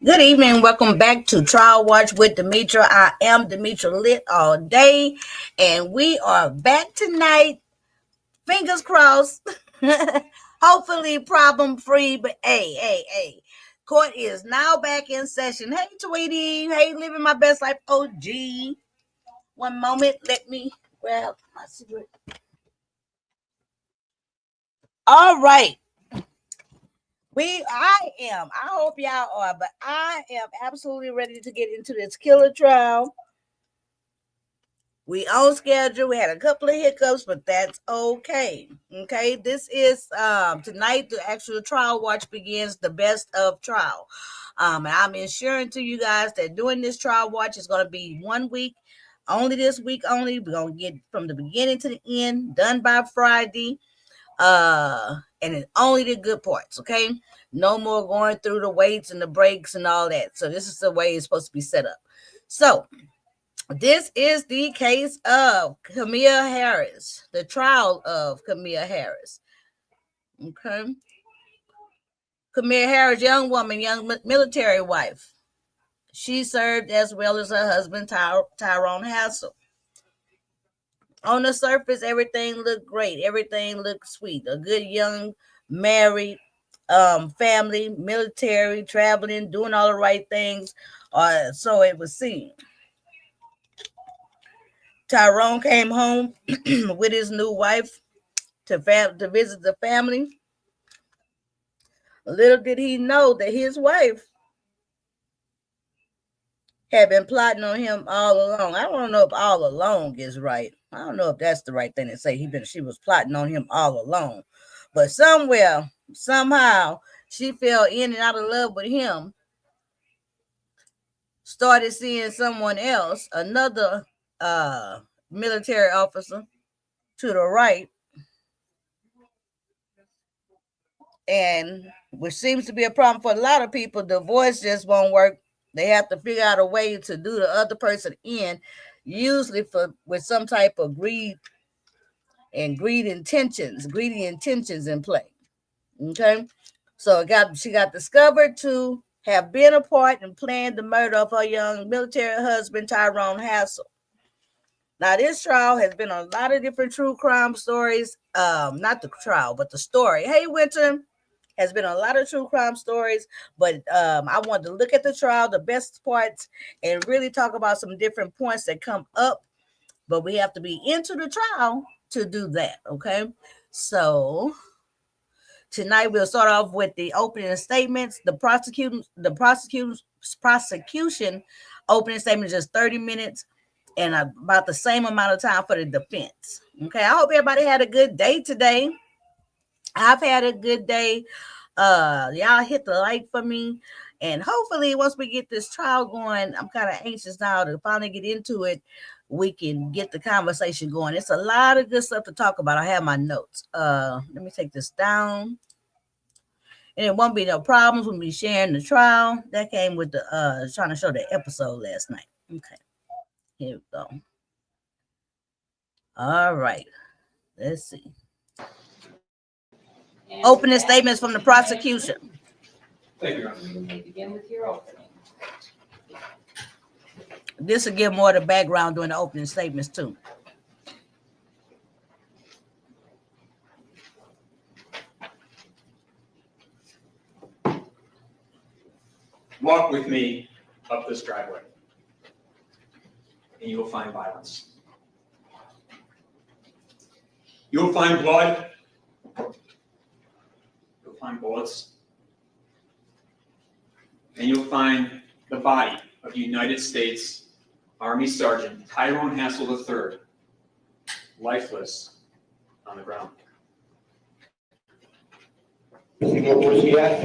Good evening. Welcome back to Trial Watch with Demetra. I am Demetra lit all day, and we are back tonight. Fingers crossed. Hopefully problem free, but hey. Court is now back in session. Hey, Tweety. Hey, living my best life. OG. One moment. Let me grab my cigarette. All right. I hope y'all are, but I am absolutely ready to get into this killer trial. We on schedule. We had a couple of hiccups, but that's okay. Okay, this is tonight. The actual trial watch begins. The best of trial. And I'm ensuring to you guys that doing this trial watch is going to be 1 week, only this week only. We're gonna get from the beginning to the end, done by Friday. And it's only the good parts. Okay, no more going through the weights and the breaks and all that. So this is the way it's supposed to be set up. So this is the case of Kemia Harris, the trial of Kemia Harris. Okay. Kemia Harris, young woman, young military wife. She served as well as her husband, Tyrone Hassel. On the surface, everything looked great. Everything looked sweet. A good young married family, military, traveling, doing all the right things. So it was seen. Tyrone came home with his new wife to visit the family. Little did he know that his wife had been plotting on him all along. I don't know if all along is right. I don't know if that's the right thing to say. She was plotting on him all along. But somewhere, somehow, she fell in and out of love with him. Started seeing someone else, another military officer to the right, and which seems to be a problem for a lot of people. Divorce just won't work. They have to figure out a way to do the other person in, usually with some type of greedy intentions in play. Okay, so she got discovered to have been a part and planned the murder of her young military husband, Tyrone Hassel. Now, this trial has been a lot of different true crime stories. Not the trial, but the story. Hey, Winter, has been a lot of true crime stories, but I wanted to look at the trial, the best parts, and really talk about some different points that come up. But we have to be into the trial to do that. Okay, so tonight we'll start off with the opening statements. The prosecution opening statement is just 30 minutes. And about the same amount of time for the defense. Okay, I hope everybody had a good day today. I've had a good day. Y'all hit the like for me. And hopefully, once we get this trial going, I'm kind of anxious now to finally get into it. We can get the conversation going. It's a lot of good stuff to talk about. I have my notes. Let me take this down. And it won't be no problems. We'll be sharing the trial. That came with the trying to show the episode last night. Okay. Here we go. All right. Let's see. Opening statements from the prosecution. Thank you. You may begin with your opening. This will give more of the background during the opening statements, too. Walk with me up this driveway, and you will find violence. You will find blood. You'll find bullets. And you'll find the body of the United States Army Sergeant Tyrone Hassel III, lifeless on the ground. You know where she at?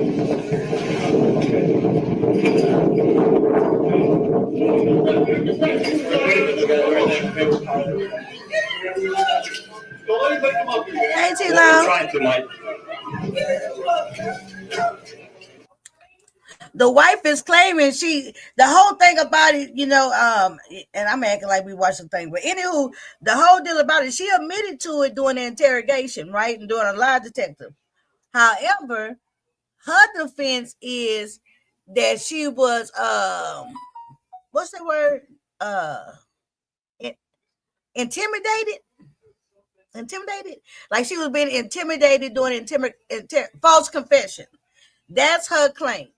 Hey, T-Lo. The wife is claiming the whole thing about it, and I'm acting like we watched the thing, but anywho, the whole deal about it, she admitted to it during the interrogation, right, and doing a lie detector. However, her defense is that she was what's the word? Intimidated. Like she was being intimidated, doing false confession. That's her claim.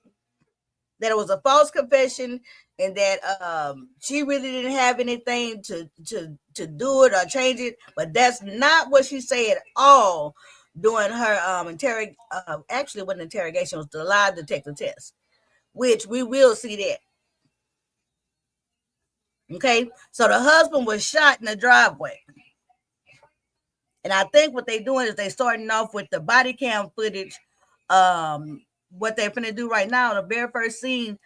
That it was a false confession, and that she really didn't have anything to do it or change it. But that's not what she said at all during her actually it wasn't interrogation, it was the lie detector test, which we will see that. Okay, so the husband was shot in the driveway. And I think what they're doing is they starting off with the body cam footage. What they're finna do right now, the very first scene,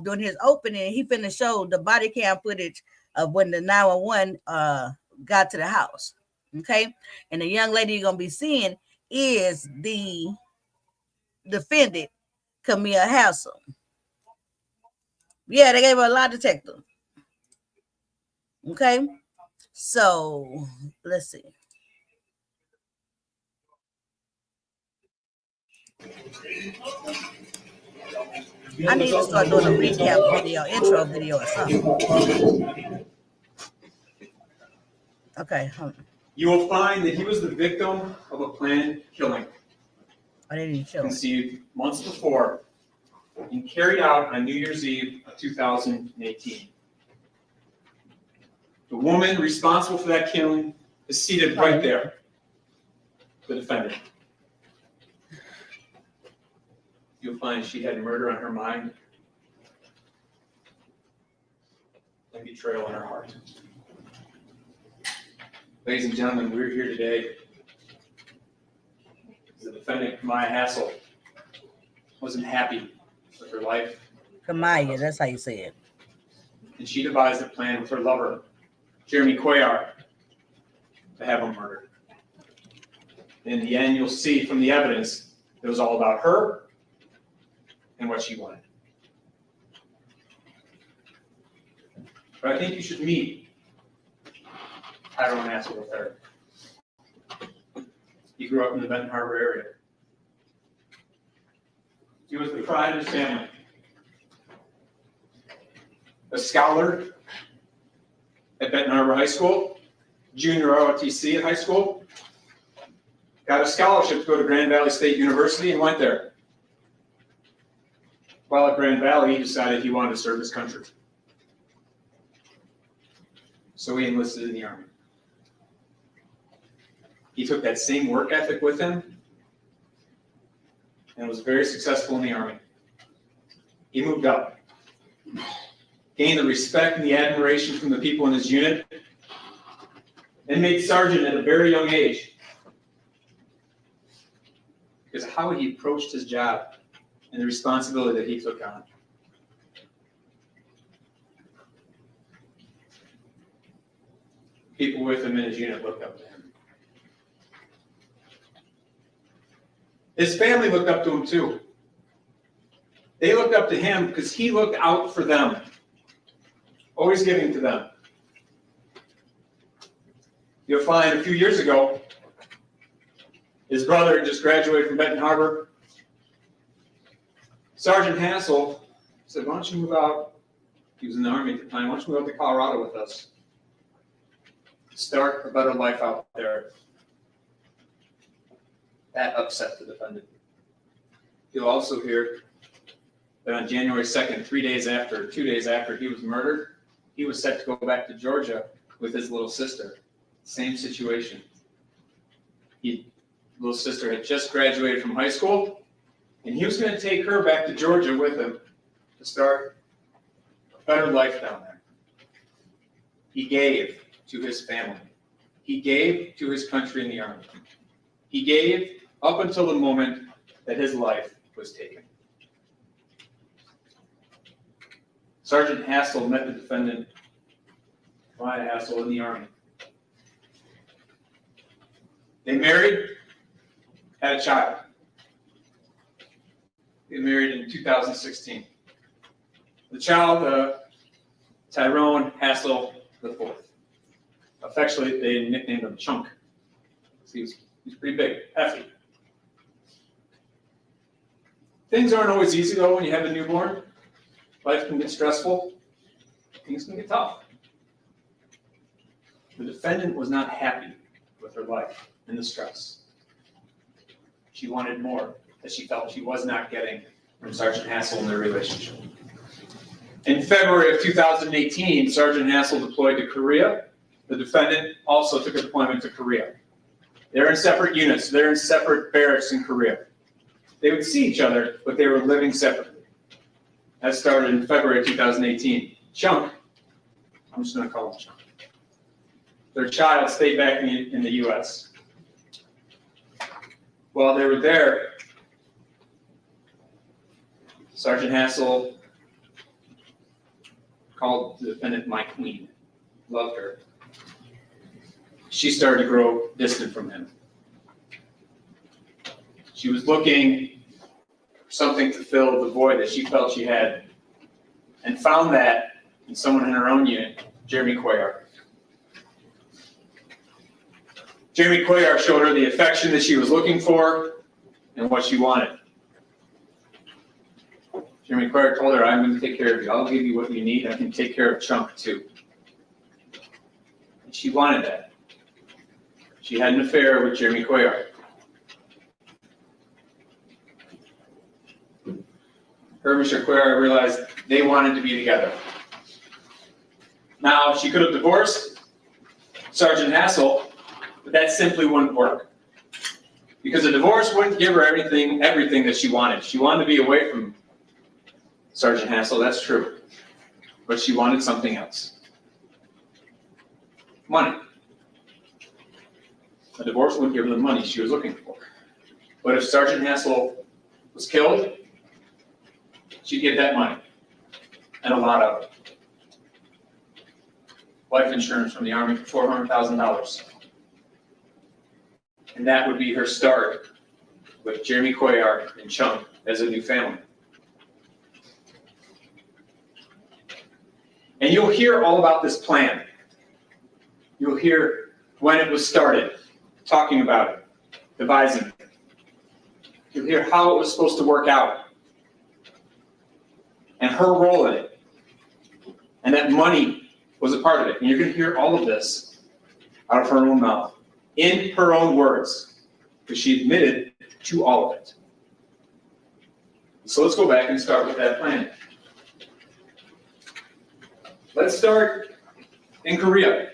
during his opening, he finna show the body cam footage of when the 911 got to the house. Okay, and the young lady you're gonna be seeing is the defendant, Kemia Hassel. Yeah, they gave her a lie detector. Okay, so let's see. I need to start doing a recap video, intro video or something. Okay. You will find that he was the victim of a planned killing. I didn't kill him. Conceived months before and carried out on New Year's Eve of 2018. The woman responsible for that killing is seated right there, the defendant. You'll find she had murder on her mind and betrayal in her heart. Ladies and gentlemen, we're here today because the defendant, Kemia Hassel, wasn't happy with her life. Kemia, that's how you say it. And she devised a plan with her lover, Jeremy Cuellar, to have him murdered. In the end, you'll see from the evidence it was all about her and what she wanted. But I think you should meet Tyrone Hassel III. He grew up in the Benton Harbor area. He was the pride of his family. A scholar at Benton Harbor High School, junior ROTC at high school, got a scholarship to go to Grand Valley State University and went there. While at Grand Valley, he decided he wanted to serve his country. So he enlisted in the Army. He took that same work ethic with him and was very successful in the Army. He moved up, gained the respect and the admiration from the people in his unit, and made sergeant at a very young age. Because how he approached his job and the responsibility that he took on. People with him in his unit looked up to him. His family looked up to him too. They looked up to him because he looked out for them, always giving to them. You'll find a few years ago, his brother just graduated from Benton Harbor. Sergeant Hassel said, why don't you move out? He was in the Army at the time. Why don't you move out to Colorado with us? Start a better life out there. That upset the defendant. You'll also hear that on January 2nd, 2 days after he was murdered, he was set to go back to Georgia with his little sister. Same situation. Little sister had just graduated from high school, and he was going to take her back to Georgia with him to start a better life down there. He gave to his family. He gave to his country in the Army. He gave up until the moment that his life was taken. Sergeant Hassel met the defendant, Kemia Hassel, in the Army. They married, had a child. They married in 2016. The child, Tyrone Hassel IV. Affectionately, they nicknamed him Chunk. He's pretty big, hefty. Things aren't always easy though when you have a newborn. Life can get stressful. Things can get tough. The defendant was not happy with her life and the stress. She wanted more that she felt she was not getting from Sergeant Hassel in their relationship. In February of 2018, Sergeant Hassel deployed to Korea. The defendant also took a deployment to Korea. They're in separate units. They're in separate barracks in Korea. They would see each other, but they were living separately. That started in February of 2018. Chunk, I'm just going to call him Chunk. Their child stayed back in the U.S. While they were there, Sergeant Hassel called the defendant my queen, loved her. She started to grow distant from him. She was looking for something to fill the void that she felt she had, and found that in someone in her own unit, Jeremy Cuellar. Jeremy Cuellar showed her the affection that she was looking for and what she wanted. Jeremy Cuellar told her, I'm going to take care of you. I'll give you what you need. I can take care of Chunk too. And she wanted that. She had an affair with Jeremy Cuellar. Her and Mr. Cuellar realized they wanted to be together. Now, she could have divorced Sergeant Hassel, but that simply wouldn't work. Because a divorce wouldn't give her everything that she wanted. She wanted to be away from Sergeant Hassel, that's true. But she wanted something else. Money. A divorce wouldn't give her the money she was looking for. But if Sergeant Hassel was killed, she'd get that money. And a lot of it. Life insurance from the Army for $400,000. And that would be her start with Jeremy Cuellar and Chunk as a new family. And you'll hear all about this plan. You'll hear when it was started, talking about it, devising it. You'll hear how it was supposed to work out, and her role in it, and that money was a part of it. And you're going to hear all of this out of her own mouth, in her own words, because she admitted to all of it. So let's go back and start with that plan. Let's start in Korea.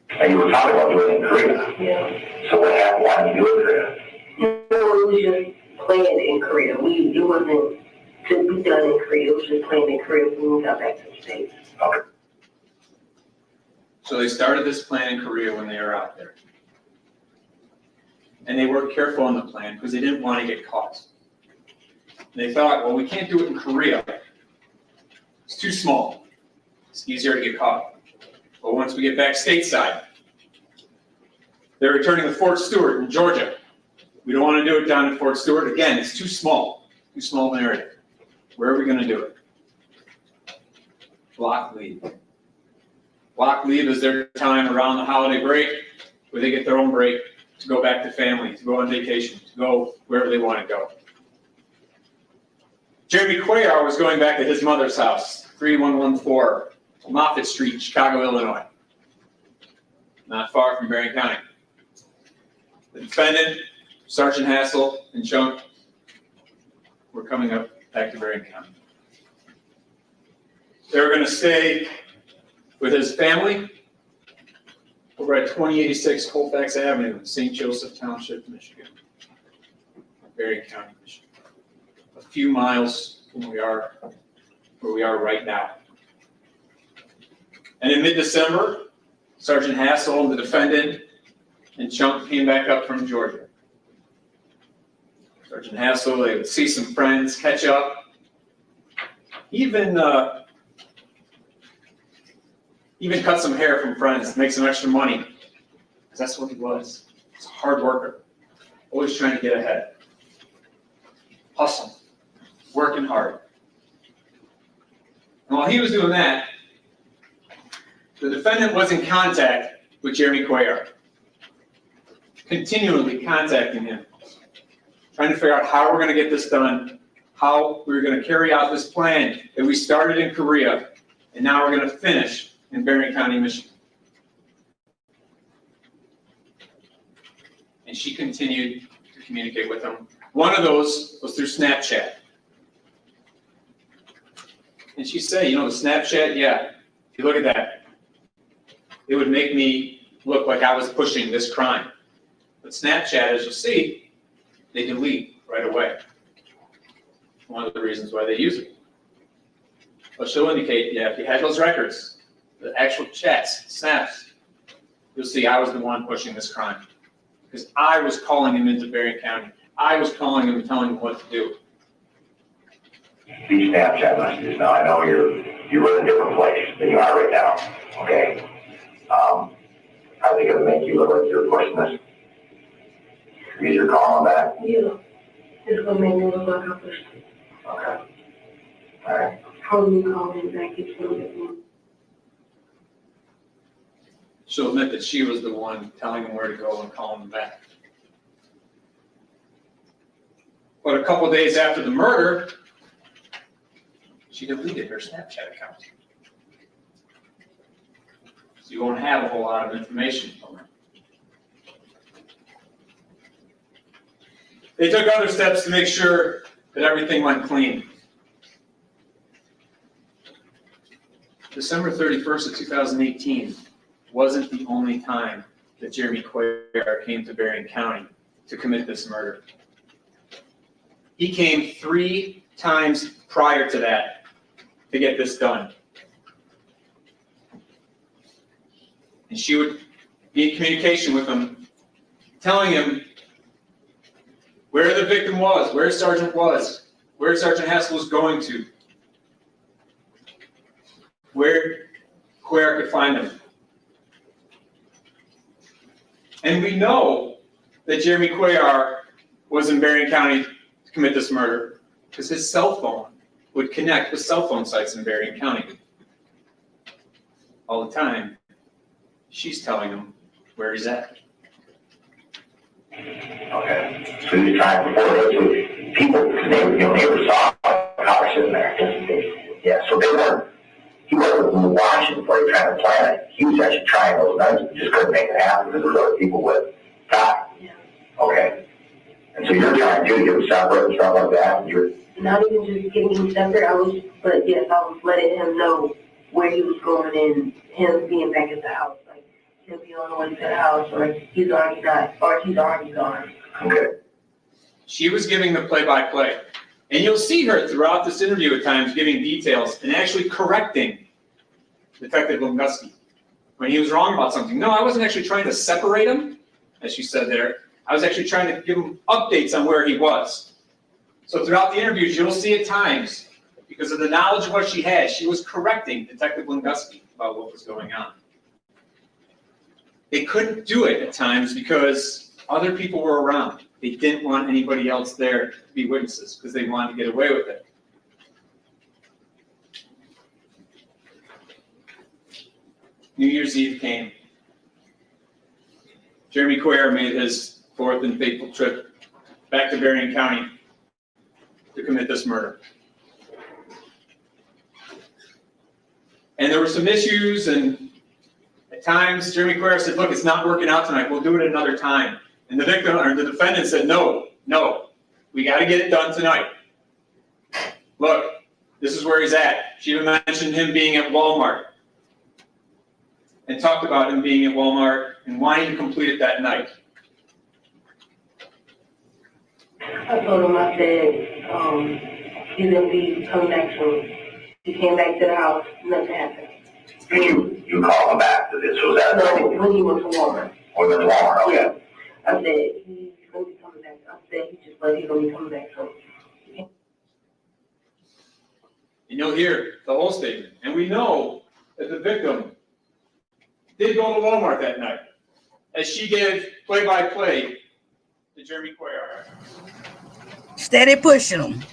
And you were talking about doing it in Korea. Yeah. So what happened? Why did you do it in Korea? No, we just planned in Korea. It wasn't to be done in Korea. It was just planned in Korea when we got back to the States. Okay. So they started this plan in Korea when they were out there. And they were careful on the plan because they didn't want to get caught. They thought, well, we can't do it in Korea. It's too small. It's easier to get caught. But once we get back stateside, they're returning to Fort Stewart in Georgia. We don't want to do it down in Fort Stewart. Again, it's too small of an area. Where are we going to do it? Block leave. Block leave is their time around the holiday break where they get their own break to go back to family, to go on vacation, to go wherever they want to go. Jeremy Cuellar was going back to his mother's house, 3114 Moffett Street, Chicago, Illinois. Not far from Berrien County. The defendant, Sergeant Hassel, and Chunk were coming up back to Berrien County. They were going to stay with his family over at 2086 Colfax Avenue in St. Joseph Township, Michigan. Berrien County, Michigan. A few miles from where we are right now. And in mid-December, Sergeant Hassel and the defendant and Chunk came back up from Georgia. Sergeant Hassel, they would see some friends, catch up, even cut some hair from friends, make some extra money, because that's what he was. He's a hard worker, always trying to get ahead. Hustle, working hard. And while he was doing that, the defendant was in contact with Jeremy Cuellar, continually contacting him. trying to figure out how we're going to get this done, how we're going to carry out this plan that we started in Korea, and now we're going to finish in Berrien County, Michigan. And she continued to communicate with him. One of those was through Snapchat. And she said, you know, the Snapchat, yeah, if you look at that, it would make me look like I was pushing this crime. But Snapchat, as you'll see, they delete right away. One of the reasons why they use it. But she'll indicate, yeah, if you had those records, the actual chats, snaps, you'll see I was the one pushing this crime. Because I was calling him into Berrien County. I was calling him and telling him what to do. These Snapchat messages, now I know you're in a different place than you are right now, okay? Are they gonna make you look like you're pushing this? Because you're calling back? Yeah. It's gonna make me look like I pushed it. Okay. All right. Probably calling back, it's gonna get me. She'll admit that she was the one telling him where to go and calling him back. But a couple of days after the murder, she deleted her Snapchat account. So you won't have a whole lot of information from her. They took other steps to make sure that everything went clean. December 31st of 2018 wasn't the only time that Jeremy Cuellar came to Berrien County to commit this murder. He came 3 times prior to that to get this done. And she would be in communication with him, telling him where the victim was, where Sergeant was, where Sergeant Hassel was going to, where Cuellar could find him. And we know that Jeremy Cuellar was in Berrien County to commit this murder because his cell phone would connect with cell phone sites in Berrien County. All the time, she's telling him where he's at. Okay. So you're trying before this with people, because they saw a car sitting there. Yeah, so he wasn't watching before he tried to plan it. He was actually trying those nights, just couldn't make it happen because there were other people with time. Yeah. Okay. And so you're trying to get them separate and stuff like that. And you're Not even just getting him separate, but yes, I was letting him know where he was going and him being back at the house. Like, he'll be on the way to the house, or he's already not, or he's already gone. okay. She was giving the play-by-play. And you'll see her throughout this interview at times giving details and actually correcting Detective Lunguski when he was wrong about something. No, I wasn't actually trying to separate him, as she said there. I was actually trying to give him updates on where he was. So throughout the interviews, you'll see at times, because of the knowledge of what she had, she was correcting Detective Lunguski about what was going on. They couldn't do it at times because other people were around. They didn't want anybody else there to be witnesses because they wanted to get away with it. New Year's Eve came. Jeremy Cuellar made his 4th and fateful trip back to Berrien County to commit this murder. And there were some issues, and at times Jeremy Cuellar said, look, it's not working out tonight, we'll do it another time. And the victim, or the defendant said, no, we got to get it done tonight. Look, this is where he's at. She even mentioned him being at Walmart and talked about him being at Walmart and wanting to complete it that night. I told him, I said, he's going to be coming back soon. He came back to the house, nothing happened. You call him back to this, was that? No, when he went to Walmart. Or the Walmart, okay. Yeah. I said, he's going to be coming back. I said, he just let he's going to be coming back soon. And you'll hear the whole statement. And we know that the victim did go to Walmart that night, as she gave play-by-play to Jeremy Cuellar. Steady pushing them.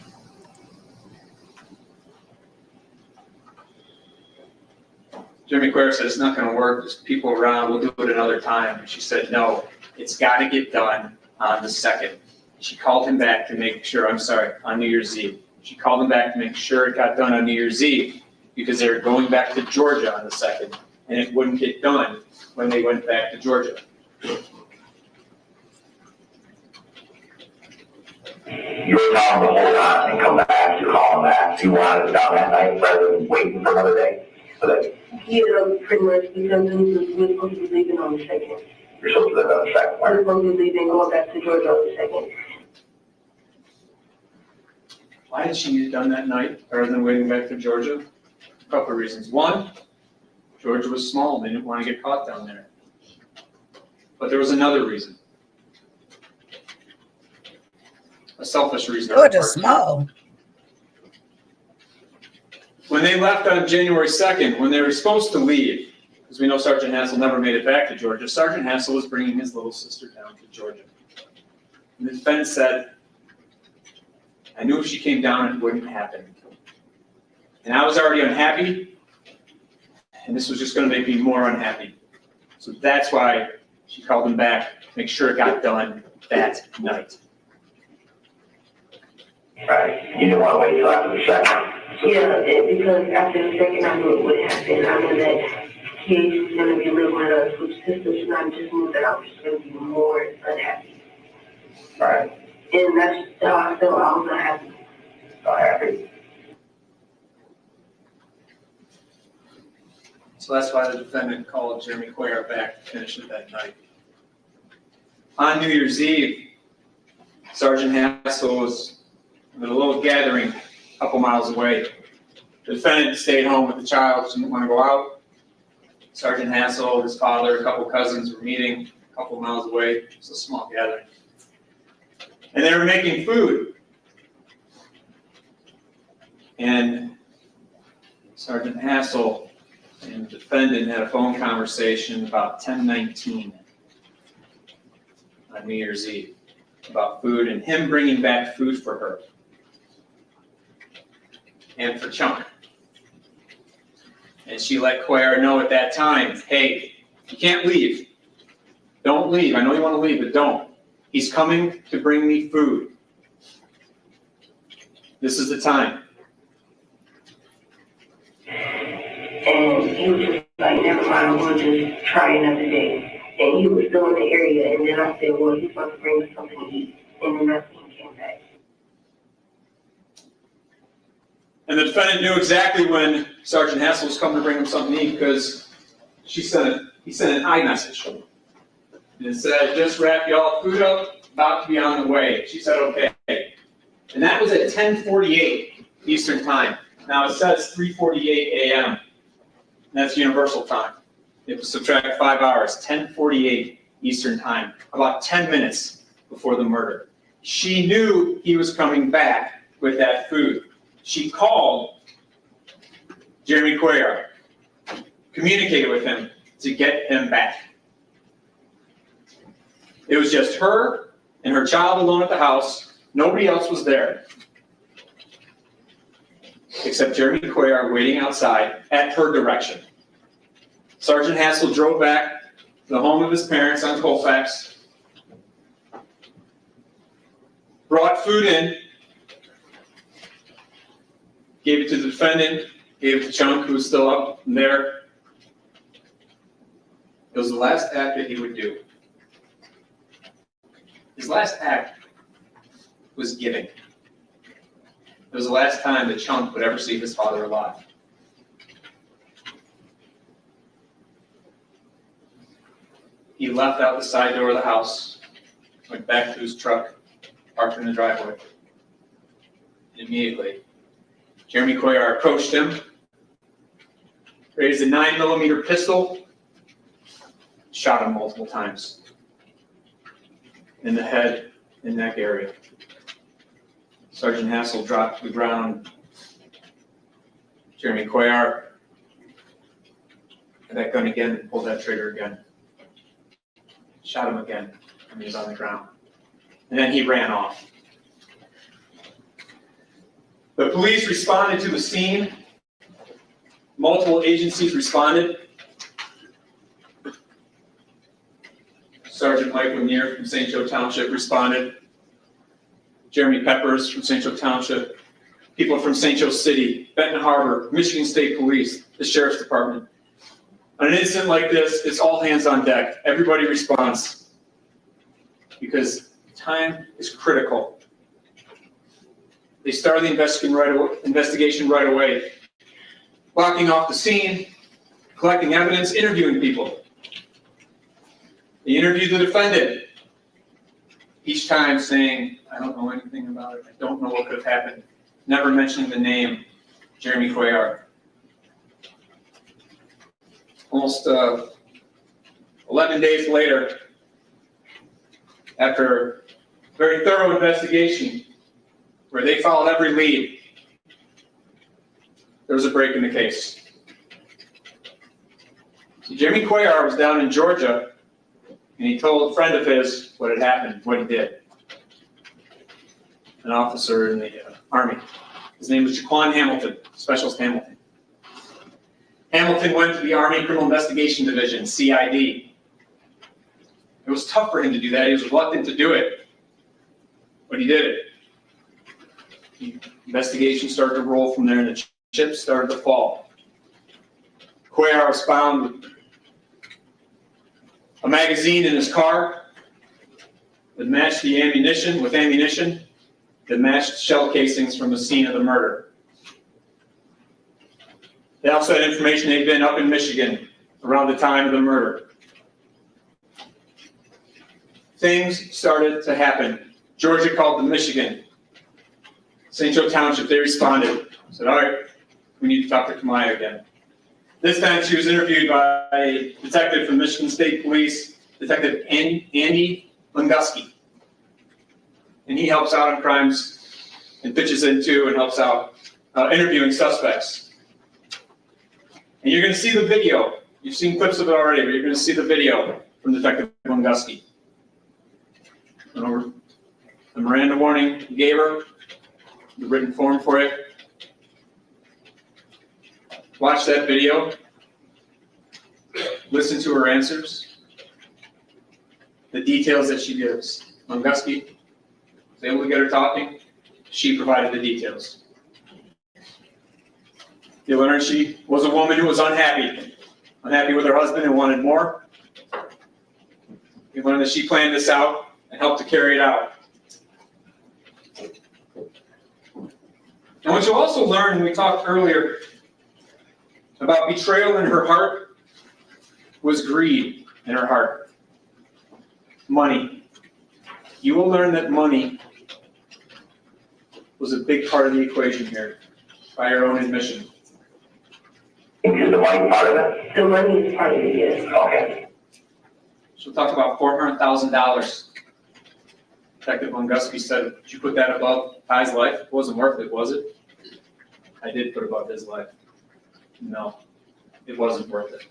Jeremy Cuellar said, it's not going to work. There's people around. We'll do it another time. And she said, no, it's got to get done on the 2nd. She called him back to make sure, on New Year's Eve. She called him back to make sure it got done on New Year's Eve because they were going back to Georgia on the 2nd, and it wouldn't get done when they went back to Georgia. You were telling the whole time and come back, you call him back. You wanted it done that night rather than waiting for another day? Yeah, pretty much, because we're supposed to be leaving on the 2nd. You're supposed to live on the second. We're supposed to be leaving, going back to Georgia on the 2nd. Why did she need it done that night rather than waiting back to Georgia? A couple of reasons. One, Georgia was small. They didn't want to get caught down there. But there was another reason. A selfish reason. Georgia's small. When they left on January 2nd, when they were supposed to leave, because we know Sergeant Hassel never made it back to Georgia, Sergeant Hassel was bringing his little sister down to Georgia. And the defense said, I knew if she came down, it wouldn't happen. And I was already unhappy, and this was just going to make me more unhappy. So that's why she called him back to make sure it got done that night. Right. You didn't want to wait till after the second. Yeah, because after the 2nd, I knew it would happen. I knew that he was going to be living with us, which sisters, and I just knew that I was just going to be more unhappy. Right. And that's how I felt. I was unhappy. Not happy. So that's why the defendant called Jeremy Cuellar back to finish it that night. On New Year's Eve, Sergeant Hassel was at a little gathering a couple miles away. The defendant stayed home with the child. She didn't want to go out. Sergeant Hassel, his father, a couple cousins were meeting a couple miles away. It was a small gathering. And they were making food. And Sergeant Hassel and the defendant had a phone conversation about 10:19 on New Year's Eve about food and him bringing back food for her and for Chunk. And she let Cuellar know at that time, hey, you can't leave. Don't leave. I know you want to leave, but don't. He's coming to bring me food. This is the time. And he was just like, never mind, we'll just try another day. And he was still in the area, and then I said, well, he's about to bring us something to eat. And then that's when he came back. And the defendant knew exactly when Sergeant Hassel was coming to bring him something to eat because he sent an iMessage. And it said, just wrap y'all food up, about to be on the way. She said, okay. And that was at 10:48 Eastern time. Now it says 3:48 a.m. That's universal time. It was subtract 5 hours, 10:48 Eastern time, about 10 minutes before the murder. She knew he was coming back with that food. She called Jeremy Cuellar, communicated with him to get him back. It was just her and her child alone at the house. Nobody else was there, except Jeremy Cuellar waiting outside at her direction. Sergeant Hassel drove back to the home of his parents on Colfax, brought food in, gave it to the defendant, gave it to Chunk, who was still up there. It was the last act that he would do. His last act was giving. It was the last time that Chunk would ever see his father alive. He left out the side door of the house, went back to his truck, parked in the driveway. And immediately, Jeremy Cuellar approached him, raised a 9mm pistol, shot him multiple times in the head and neck area. Sergeant Hassel dropped to the ground. Jeremy Cuellar had that gun again and pulled that trigger again. Shot him again when he was on the ground. And then he ran off. The police responded to the scene. Multiple agencies responded. Sergeant Mike Lanier from St. Joe Township responded. Jeremy Peppers from St. Joe Township, people from St. Joe City, Benton Harbor, Michigan State Police, the Sheriff's Department. On an incident like this, it's all hands on deck. Everybody responds because time is critical. They started the investigation right away, blocking off the scene, collecting evidence, interviewing people. They interviewed the defendant, each time saying, I don't know anything about it, I don't know what could have happened, never mentioning the name Jeremy Cuellar. Almost 11 days later, after a very thorough investigation where they followed every lead, there was a break in the case. So Jeremy Cuellar was down in Georgia, and he told a friend of his what had happened, what he did. An officer in the Army. His name was Jaquan Hamilton, Specialist Hamilton. Hamilton went to the Army Criminal Investigation Division, CID. It was tough for him to do that. He was reluctant to do it, but he did it. The investigation started to roll from there, and the chips started to fall. Cuellar was found with a magazine in his car that matched the ammunition, that matched shell casings from the scene of the murder. They also had information they'd been up in Michigan around the time of the murder. Things started to happen. Georgia called to Michigan. St. Joe Township, they responded. Said, all right, we need to talk to Kemia again. This time she was interviewed by a detective from Michigan State Police, Detective Andy Lunguski. And he helps out on crimes and pitches into and helps out interviewing suspects. And you're going to see the video. You've seen clips of it already, but you're going to see the video from Detective Lunguski. The Miranda warning he gave her, the written form for it. Watch that video. Listen to her answers. The details that she gives. Lunguski was able to get her talking. She provided the details. You learn she was a woman who was unhappy with her husband and wanted more. You learn that she planned this out and helped to carry it out. And what you also learn, when we talked earlier about betrayal in her heart, was greed in her heart. Money. You will learn that money was a big part of the equation here, by her own admission. Is the money part of it? The money is part of it, yes. Okay. She'll talk about $400,000. Detective Lunguski said, did you put that above Ty's life? It wasn't worth it, was it? I did put above his life. No, it wasn't worth it.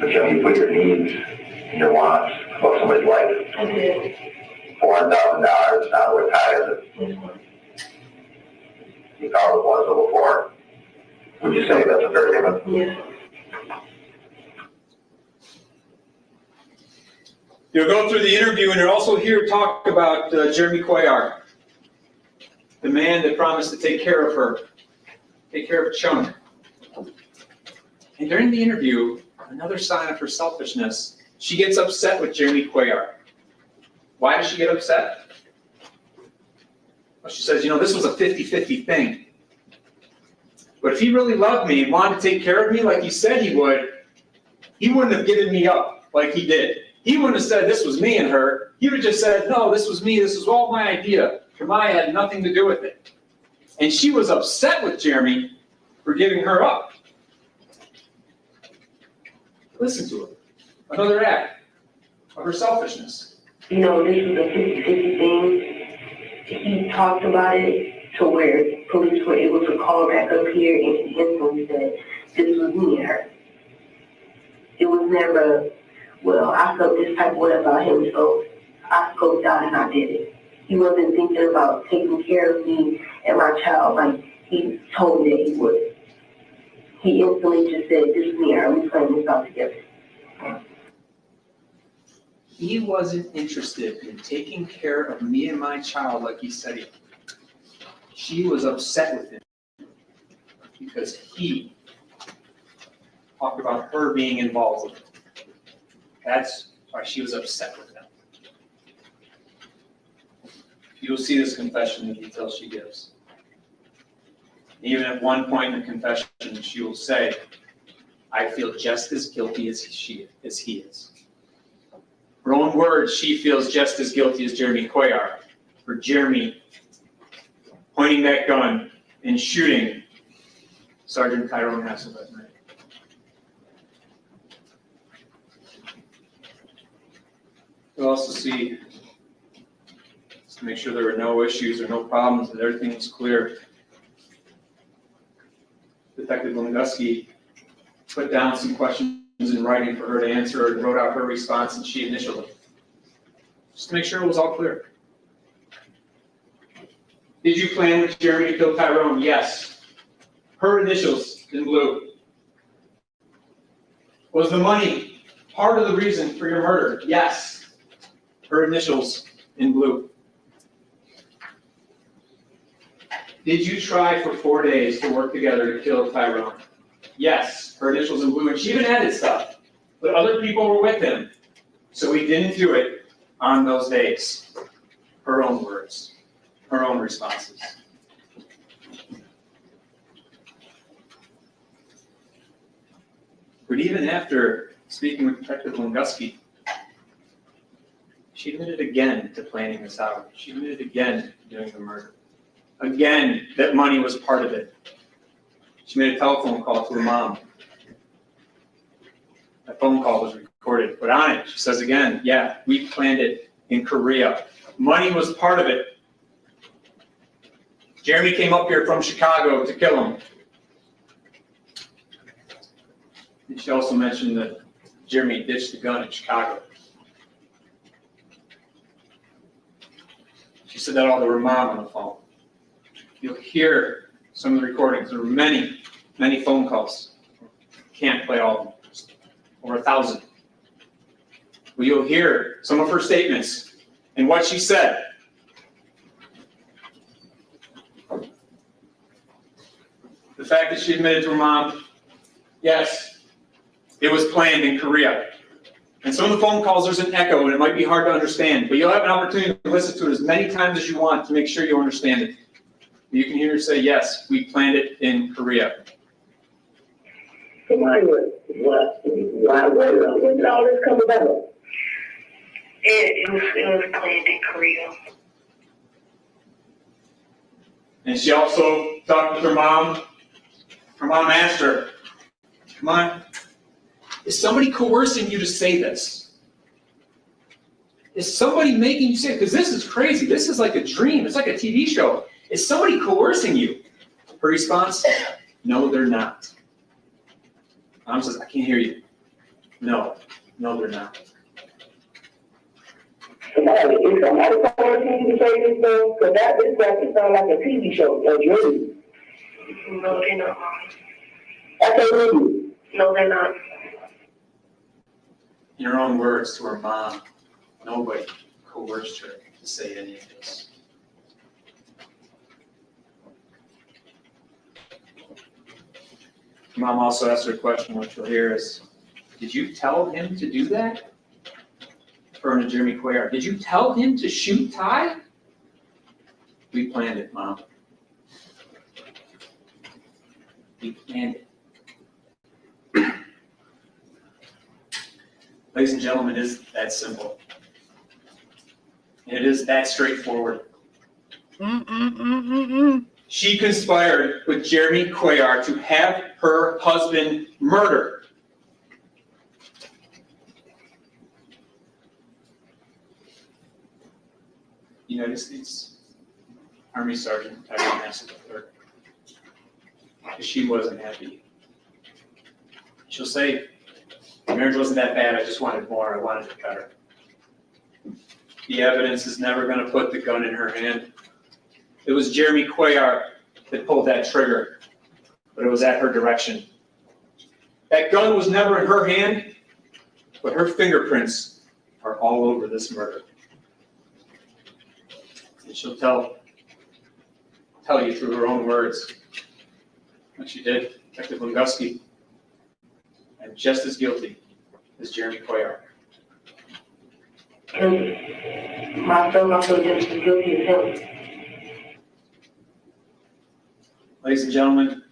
But you put your needs and your wants above somebody's life. I did. $400,000 not worth Ty, is it? You thought it was before. Would you say that's a fair statement? Yes. You'll go through the interview, and you'll also hear talk about Jeremy Cuellar, the man that promised to take care of her, take care of Chunk. And during the interview, another sign of her selfishness, she gets upset with Jeremy Cuellar. Why does she get upset? Well, she says, this was a 50-50 thing. But if he really loved me and wanted to take care of me like he said he would, he wouldn't have given me up like he did. He wouldn't have said this was me and her. He would have just said, no, this was me. This was all my idea. Kemia had nothing to do with it. And she was upset with Jeremy for giving her up. Listen to her. Another act of her selfishness. This was a 50-50 thing. He talked about it to where police were able to call back up here, and he instantly said, this was me and her. It was never, well, I felt this type of way about him, so I scoped out and I did it. He wasn't thinking about taking care of me and my child like he told me that he would. He instantly just said, this is me and her, we playing this out together. He wasn't interested in taking care of me and my child like he said he would. She was upset with him because he talked about her being involved with it. That's why she was upset with him. You'll see this confession, the details she gives. Even at one point in the confession, she will say, I feel just as guilty as he is. Her own words, she feels just as guilty as Jeremy Cuellar for Jeremy pointing that gun and shooting Sergeant Tyrone Hassel that night. You'll also see, just to make sure there were no issues or no problems, that everything was clear. Detective Lungusky put down some questions in writing for her to answer and wrote out her response, and she initialed it. Just to make sure it was all clear. Did you plan with Jeremy to kill Tyrone? Yes. Her initials in blue. Was the money part of the reason for your murder? Yes. Her initials in blue. Did you try for 4 days to work together to kill Tyrone? Yes. Her initials in blue. And she even added stuff. But other people were with him. So he didn't do it on those days. Her own words. Her own responses. But even after speaking with Detective Lungusky, she admitted again to planning this out. She admitted again to doing the murder. Again, that money was part of it. She made a telephone call to her mom. That phone call was recorded. But on it, she says again, yeah, we planned it in Korea. Money was part of it. Jeremy came up here from Chicago to kill him. And she also mentioned that Jeremy ditched the gun in Chicago. She said that all to her mom on the phone. You'll hear some of the recordings. There were many, many phone calls. Can't play all of them. Over 1,000. But you'll hear some of her statements and what she said. The fact that she admitted to her mom, yes, it was planned in Korea. And some of the phone calls, there's an echo, and it might be hard to understand, but you'll have an opportunity to listen to it as many times as you want to make sure you understand it. You can hear her say, yes, we planned it in Korea. Why did all this come about? It was planned in Korea. And she also talked with her mom. Her mom asked her, come on, is somebody coercing you to say this? Is somebody making you say it? Because this is crazy. This is like a dream. It's like a TV show. Is somebody coercing you? Her response, no, they're not. Mom says, I can't hear you. No, they're not. Somebody coercing you to say this though? Because this doesn't sound like a TV show, a dream. No, they're not, Mom. I can't hear you. No, they're not. In her own words to her mom, nobody coerced her to say any of this. Mom also asked her a question, which you'll hear is, did you tell him to do that? Referring to Jeremy Cuellar. Did you tell him to shoot Ty? We planned it, Mom. We planned it. Ladies and gentlemen, it is that simple. And it is that straightforward. She conspired with Jeremy Cuellar to have her husband murdered. United States Army Sergeant Tyrone Hassel III. She wasn't happy. She'll say, the marriage wasn't that bad, I just wanted more, I wanted it better. The evidence is never going to put the gun in her hand. It was Jeremy Cuellar that pulled that trigger, but it was at her direction. That gun was never in her hand, but her fingerprints are all over this murder. And she'll tell you through her own words what she did. Detective Lunguski, I'm just as guilty as Jeremy Cuellar. Myself, I feel just as guilty as him. Ladies and gentlemen,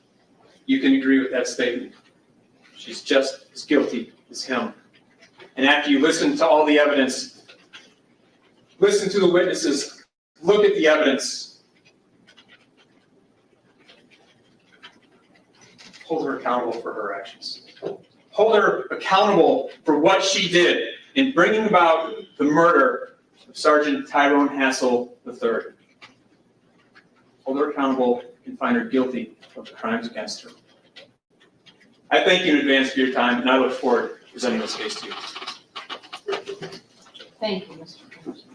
you can agree with that statement. She's just as guilty as him. And after you listen to all the evidence, listen to the witnesses, look at the evidence, hold her accountable for her actions. Hold her accountable for what she did in bringing about the murder of Sergeant Tyrone Hassel III. Hold her accountable and find her guilty of the crimes against her. I thank you in advance for your time, and I look forward to presenting this case to you. Thank you, Mr. Commissioner.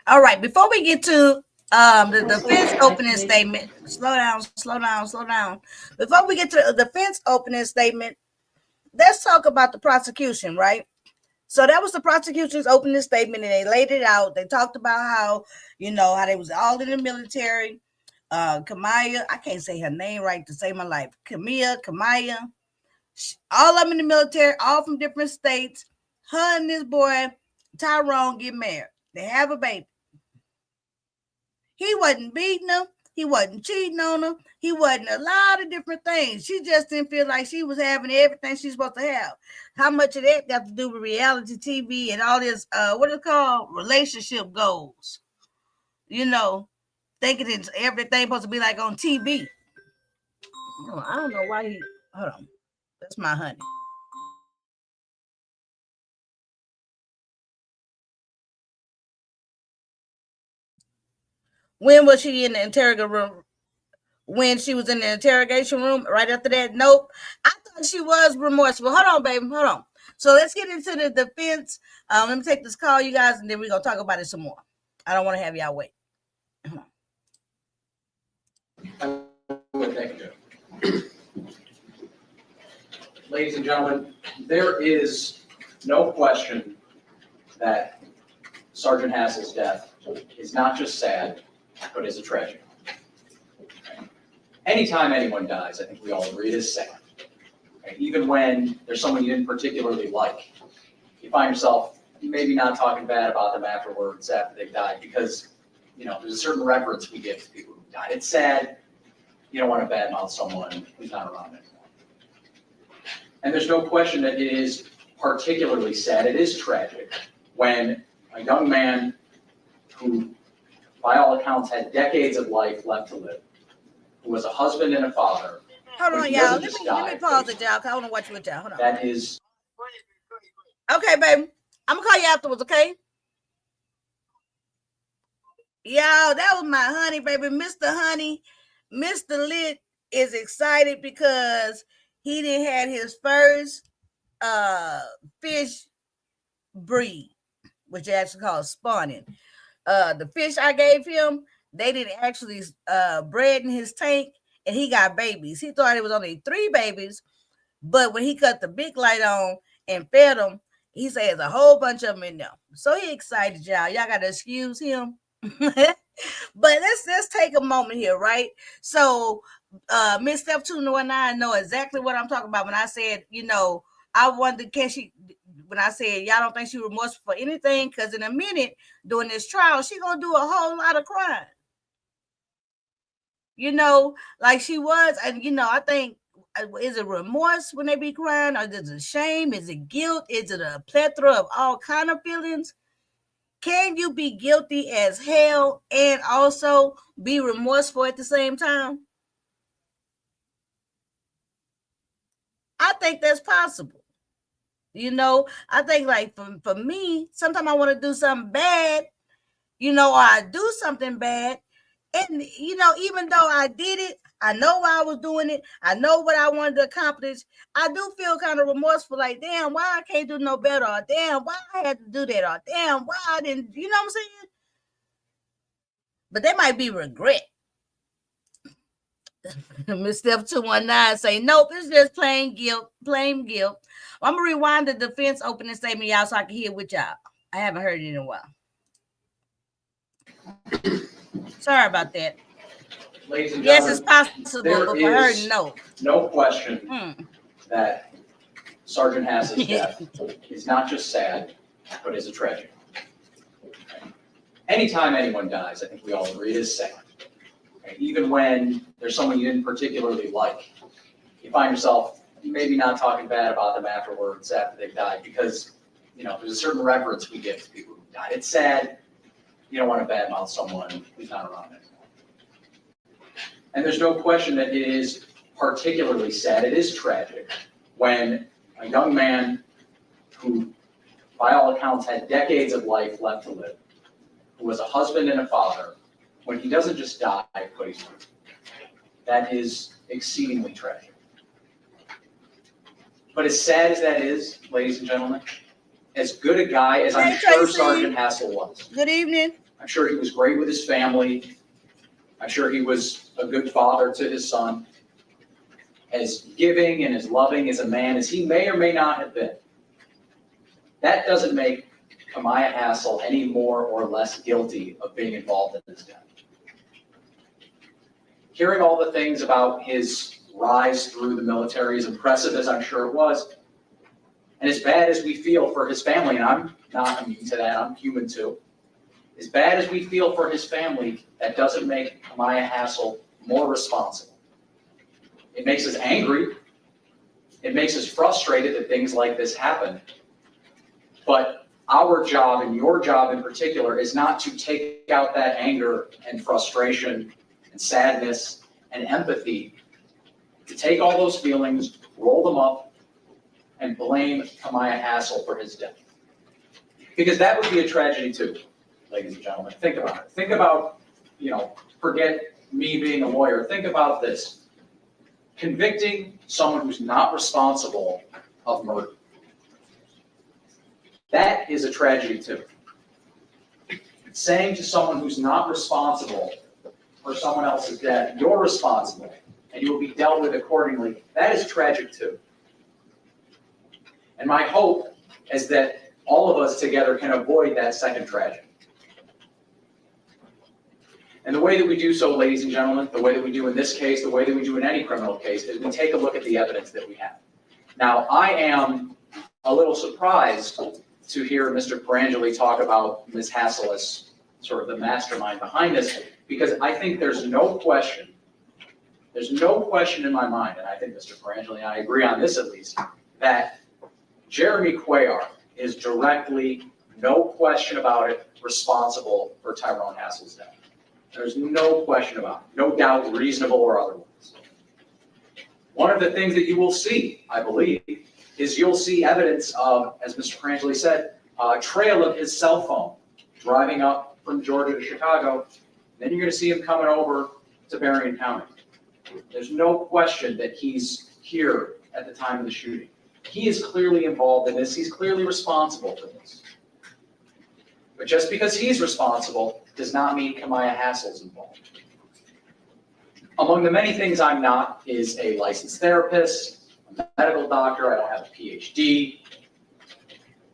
All right, before we get to the defense opening statement, slow down. Before we get to the defense opening statement, let's talk about the prosecution, right? So that was the prosecution's opening statement, and they laid it out. They talked about how, how they was all in the military. Kemia, I can't say her name right to save my life. Kemia, all of them in the military, all from different states. Her and this boy, Tyrone, get married. They have a baby. He wasn't beating her. He wasn't cheating on her. He wasn't a lot of different things. She just didn't feel like she was having everything she's supposed to have. How much of that got to do with reality TV and all this, what is it called? Relationship goals. Thinking it's everything supposed to be like on TV. I don't know why he, hold on. That's my honey. When was she in the interrogation room? When she was in the interrogation room, right after that? Nope. I thought she was remorseful. Hold on, baby. Hold on. So let's get into the defense. Let me take this call, you guys, and then we're going to talk about it some more. I don't want to have y'all wait. Thank you. Ladies and gentlemen, there is no question that Sergeant Hassel's death is not just sad, but is a tragedy. Anytime anyone dies, I think we all agree it is sad. Even when there's someone you didn't particularly like, you find yourself maybe not talking bad about them afterwards after they've died because, there's a certain reverence we give to people who died. It's sad. You don't want to badmouth someone who's not around anymore. And there's no question that it is particularly sad. It is tragic when a young man who, by all accounts, had decades of life left to live, who was a husband and a father. Hold on, y'all. Let me pause it, y'all, because I want to watch with y'all. Hold on. That is. Okay, baby. I'm going to call you afterwards, okay? Y'all, that was my honey, baby. Mr. Honey, Mr. Lit is excited because he didn't have his first fish breed, which is actually called spawning. The fish I gave him, they didn't actually bred in his tank, and he got babies. He thought it was only 3 babies, but when he cut the big light on and fed them, he said there's a whole bunch of them in there. So he excited, y'all. Y'all got to excuse him. But let's take a moment here, right? So Miss Step 219 know exactly what I'm talking about when I said, I wondered, when I said y'all don't think she remorseful for anything, because in a minute during this trial, she gonna do a whole lot of crime. Like she was, and I think, is it remorse when they be crying, or is it shame? Is it guilt? Is it a plethora of all kind of feelings? Can you be guilty as hell and also be remorseful at the same time? I think that's possible. I think like for me, sometimes I want to do something bad, or I do something bad. And, even though I did it, I know why I was doing it. I know what I wanted to accomplish. I do feel kind of remorseful, like, damn, why I can't do no better? Or damn, why I had to do that? Or damn, why I didn't, you know what I'm saying? But there might be regret. Miss Steph 219 say, nope, it's just plain guilt, plain guilt. I'm gonna rewind the defense opening statement, y'all, so I can hear with y'all. I haven't heard it in a while. Sorry about that. Ladies and Yes, gentlemen, it's possible there for her to is know. no question that Sergeant Hassel's death is not just sad, but is a tragedy. Anytime anyone dies, I think we all agree, it is sad. Even when there's someone you didn't particularly like, you find yourself maybe not talking bad about them afterwards after they've died because, there's a certain reverence we give to people who died. It's sad. You don't want to badmouth someone who's not around anymore. And there's no question that it is particularly sad. It is tragic when a young man who, by all accounts, had decades of life left to live, who was a husband and a father, when he doesn't just die, but he's murdered. That is exceedingly tragic. But as sad as that is, ladies and gentlemen, as good a guy as I'm sure Sergeant Hassel was. Good evening. I'm sure he was great with his family. I'm sure he was a good father to his son. As giving and as loving as a man as he may or may not have been. That doesn't make Kemia Hassel any more or less guilty of being involved in this death. Hearing all the things about his rise through the military, as impressive as I'm sure it was, and as bad as we feel for his family, and I'm not immune to that, I'm human too. As bad as we feel for his family, that doesn't make Kemia Hassel more responsible. It makes us angry. It makes us frustrated that things like this happen. But our job, and your job in particular, is not to take out that anger and frustration and sadness and empathy, to take all those feelings, roll them up, and blame Kemia Hassel for his death. Because that would be a tragedy too, ladies and gentlemen. Think about it. Think about, forget me being a lawyer. Think about this. Convicting someone who's not responsible of murder. That is a tragedy too. Saying to someone who's not responsible for someone else's death, you're responsible, and you will be dealt with accordingly, that is tragic too. And my hope is that all of us together can avoid that second tragedy. And the way that we do so, ladies and gentlemen, the way that we do in this case, the way that we do in any criminal case, is we take a look at the evidence that we have. Now, I am a little surprised to hear Mr. Perangeli talk about Ms. Hassel as sort of the mastermind behind this, because I think there's no question in my mind, and I think Mr. Perangeli and I agree on this at least, that Jeremy Cuellar is directly, no question about it, responsible for Tyrone Hassel's death. There's no question about it, no doubt, reasonable or otherwise. One of the things that you will see, I believe, is you'll see evidence of, as Mr. Perangeli said, a trail of his cell phone driving up from Georgia to Chicago. Then you're going to see him coming over to Berrien County. There's no question that he's here at the time of the shooting. He is clearly involved in this. He's clearly responsible for this. But just because he's responsible does not mean Kemia Hassel's involved. Among the many things I'm not is a licensed therapist, a medical doctor. I don't have a PhD.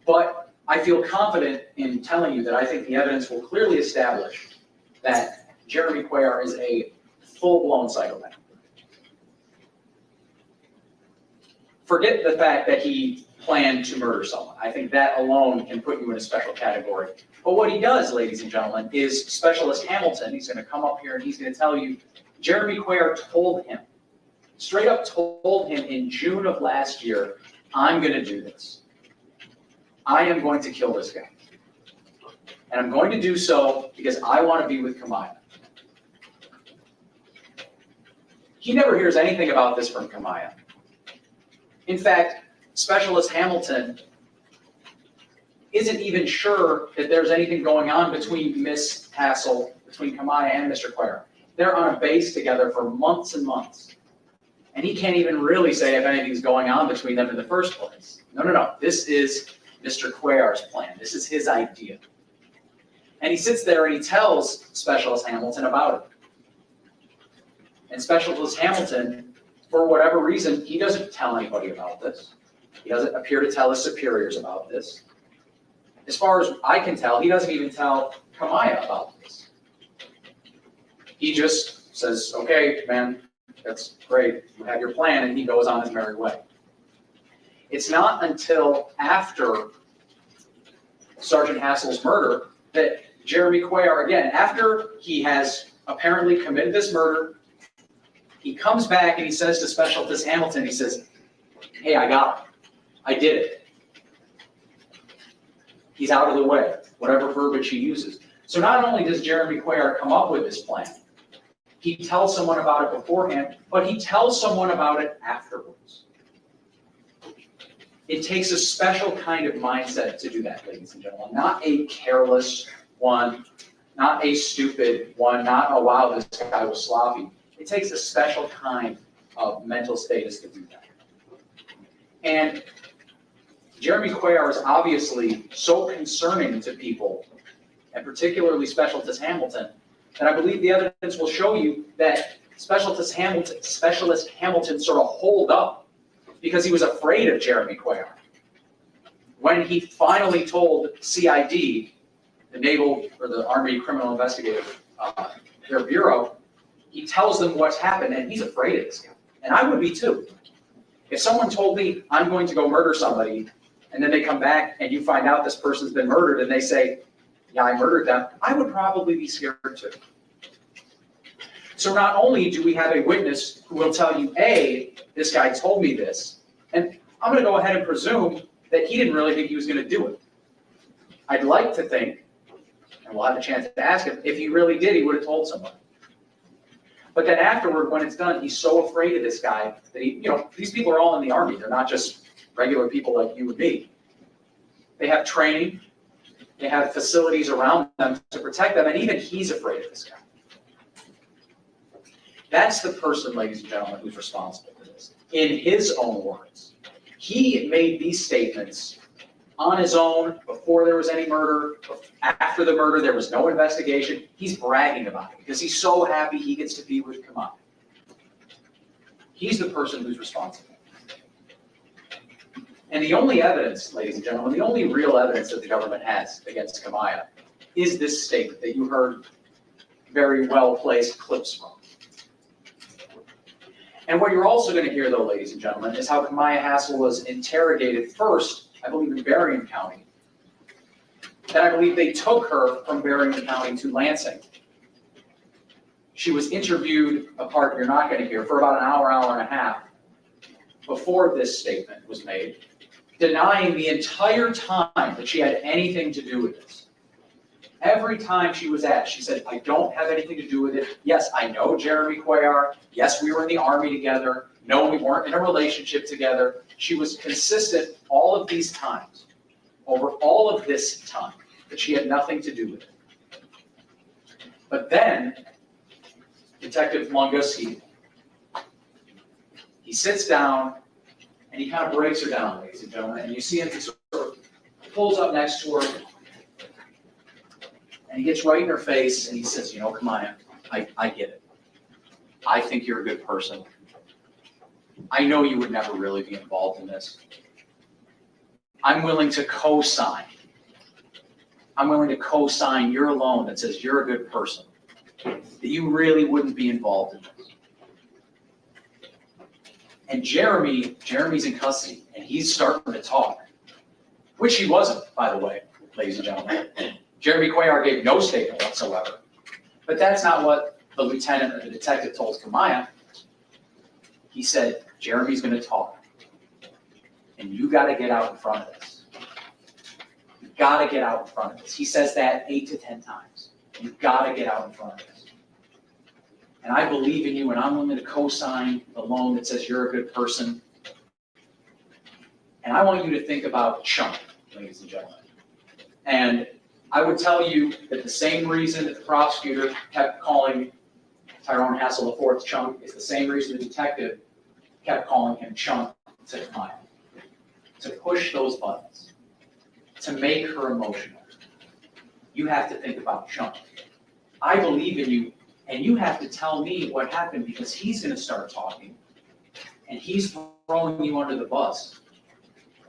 But I feel confident in telling you that I think the evidence will clearly establish that Jeremy Cuellar is a full-blown psychopath. Forget the fact that he planned to murder someone. I think that alone can put you in a special category. But what he does, ladies and gentlemen, is Specialist Hamilton, he's going to come up here and he's going to tell you, Jeremy Cuellar told him, straight up told him in June of last year, I'm going to do this. I am going to kill this guy. And I'm going to do so because I want to be with Kemia. He never hears anything about this from Kemia. In fact, Specialist Hamilton isn't even sure that there's anything going on between Miss Hassel, between Kemia and Mr. Cuellar. They're on a base together for months and months. And he can't even really say if anything's going on between them in the first place. No. This is Mr. Cuellar's plan. This is his idea. And he sits there and he tells Specialist Hamilton about it. And Specialist Hamilton, for whatever reason, he doesn't tell anybody about this. He doesn't appear to tell his superiors about this. As far as I can tell, he doesn't even tell Kemia about this. He just says, okay, man, that's great. You have your plan, and he goes on his merry way. It's not until after Sergeant Hassel's murder that Jeremy Cuellar, again, after he has apparently committed this murder, he comes back and he says to Specialist Hamilton, he says, hey, I got him. I did it. He's out of the way, whatever verbiage he uses. So not only does Jeremy Cuellar come up with this plan, he tells someone about it beforehand, but he tells someone about it afterwards. It takes a special kind of mindset to do that, ladies and gentlemen. Not a careless one, not a stupid one, not, oh wow, this guy was sloppy. It takes a special kind of mental status to do that. And Jeremy Cuellar is obviously so concerning to people, and particularly Specialist Hamilton, that I believe the evidence will show you that Specialist Hamilton sort of holed up because he was afraid of Jeremy Cuellar. When he finally told CID, the Naval or the Army Criminal Investigative, their bureau, he tells them what's happened, and he's afraid of this guy. And I would be too. If someone told me I'm going to go murder somebody, and then they come back and you find out this person's been murdered, and they say, yeah, I murdered them, I would probably be scared too. So not only do we have a witness who will tell you, A, this guy told me this, and I'm going to go ahead and presume that he didn't really think he was going to do it. I'd like to think, and we'll have a chance to ask him, if he really did, he would have told someone. But then afterward, when it's done, he's so afraid of this guy that he, these people are all in the Army. They're not just regular people like you and me. They have training. They have facilities around them to protect them, and even he's afraid of this guy. That's the person, ladies and gentlemen, who's responsible for this. In his own words, he made these statements on his own before there was any murder. After the murder, there was no investigation. He's bragging about it because he's so happy he gets to be with Kemia. He's the person who's responsible. And the only evidence, ladies and gentlemen, the only real evidence that the government has against Kemia is this statement that you heard very well-placed clips from. And what you're also going to hear, though, ladies and gentlemen, is how Kemia Hassel was interrogated first, I believe, in Berrien County. Then I believe they took her from Berrien County to Lansing. She was interviewed, a part you're not going to hear, for about an hour, hour and a half before this statement was made, denying the entire time that she had anything to do with this. Every time she was asked, she said, I don't have anything to do with it. Yes, I know Jeremy Cuellar. Yes, we were in the Army together. No, we weren't in a relationship together. She was consistent all of these times, over all of this time, that she had nothing to do with it. But then, Detective Mungus, he sits down and he kind of breaks her down, ladies and gentlemen, and you see him, he sort of pulls up next to her, and he gets right in her face and he says, Kemia, I get it. I think you're a good person. I know you would never really be involved in this. I'm willing to co-sign. I'm willing to co-sign your loan that says you're a good person, that you really wouldn't be involved in this. And Jeremy's in custody, and he's starting to talk, which he wasn't, by the way, ladies and gentlemen. Jeremy Cuellar gave no statement whatsoever. But that's not what the lieutenant or the detective told Kemia. He said, Jeremy's going to talk, and you got to get out in front of this. You've got to get out in front of this. He says that 8 to 10 times. You've got to get out in front of this. And I believe in you, and I'm willing to co-sign the loan that says you're a good person. And I want you to think about Chunk, ladies and gentlemen. And I would tell you that the same reason that the prosecutor kept calling Tyrone Hassel IV Chunk is the same reason the detective kept calling him Chunk to Kemia. To push those buttons, to make her emotional. You have to think about Chunk. I believe in you And you have to tell me what happened because he's going to start talking and he's throwing you under the bus.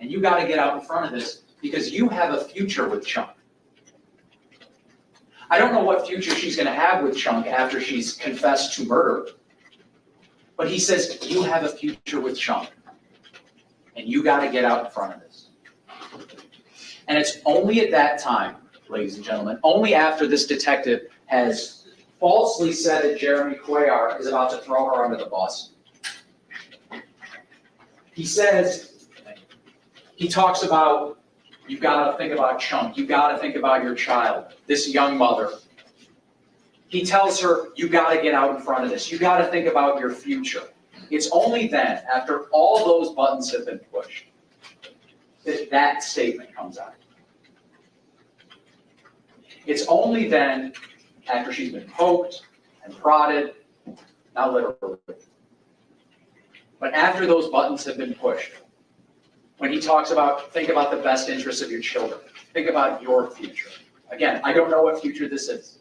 And you got to get out in front of this because you have a future with Chunk. I don't know what future she's going to have with Chunk after she's confessed to murder. But he says, you have a future with Chunk. And you got to get out in front of this. And it's only at that time, ladies and gentlemen, only after this detective has falsely said that Jeremy Cuellar is about to throw her under the bus. He says, he talks about, you got to think about Chunk. You got to think about your child, this young mother. He tells her, you got to get out in front of this. You got to think about your future. It's only then, after all those buttons have been pushed, that that statement comes out. It's only then, after she's been poked and prodded, not literally, but after those buttons have been pushed, when he talks about, think about the best interests of your children, think about your future. Again, I don't know what future this is.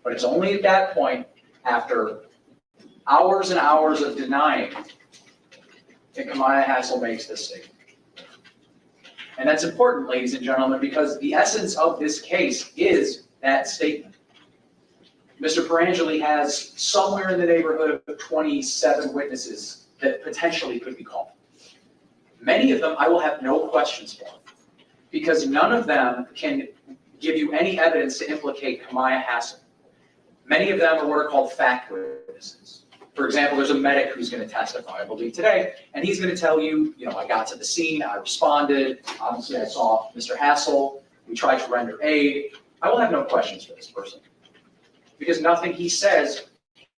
But it's only at that point, after hours and hours of denying, that Kemia Hassel makes this statement. And that's important, ladies and gentlemen, because the essence of this case is that statement. Mr. Perangeli has somewhere in the neighborhood of 27 witnesses that potentially could be called. Many of them I will have no questions for, because none of them can give you any evidence to implicate Kemia Hassel. Many of them are what are called fact witnesses. For example, there's a medic who's going to testify, I believe, today, and he's going to tell you, I got to the scene, I responded, obviously I saw Mr. Hassel, we tried to render aid. I will have no questions for this person, because nothing he says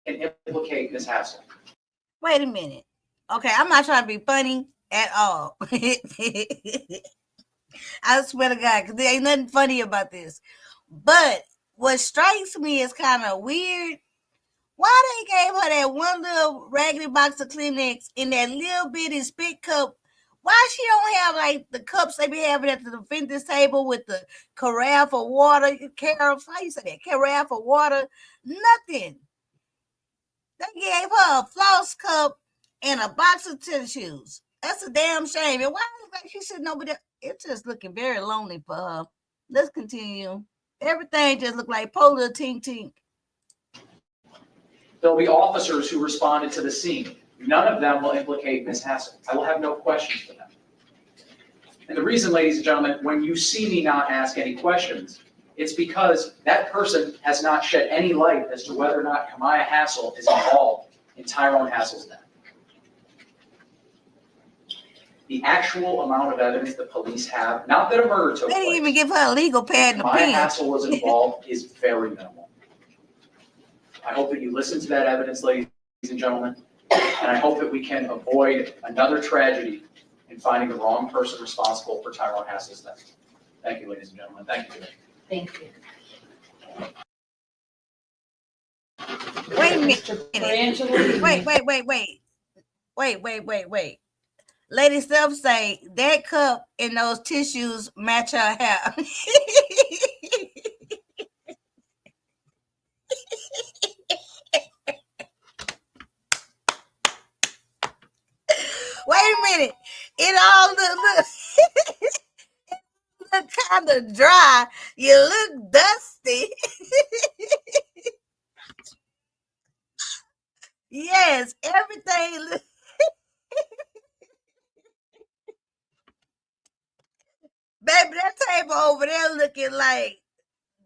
can implicate Ms. Hassel. Wait a minute. Okay, I'm not trying to be funny at all. I swear to God, because there ain't nothing funny about this. But what strikes me as kind of weird, why they gave her that one little raggedy box of Kleenex in that little bitty spit cup? Why she don't have like the cups they be having at the defendant's table with the carafe of water, how you say that? Carafe of water? Nothing. They gave her a floss cup and a box of tennis shoes. That's a damn shame. And why is like she sitting over there? It's just looking very lonely for her. Let's continue. Everything just look like polar tink tink. There'll be officers who responded to the scene. None of them will implicate Ms. Hassel. I will have no questions for them. And the reason, ladies and gentlemen, when you see me not ask any questions, it's because that person has not shed any light as to whether or not Kemia Hassel is involved in Tyrone Hassel's death. The actual amount of evidence the police have, not that a murder took place. They didn't even give her a legal pad and a pen. Kemia Hassel was involved is very minimal. I hope that you listen to that evidence, ladies and gentlemen, and I hope that we can avoid another tragedy in finding the wrong person responsible for Tyrone Hassel's death. Thank you, ladies and gentlemen. Thank you. Thank you. Wait a minute. Wait. Lady Self say that cup and those tissues match her hair. Wait a minute. It all look kind of dry. You look dusty. Yes, everything looks. Baby, that table over there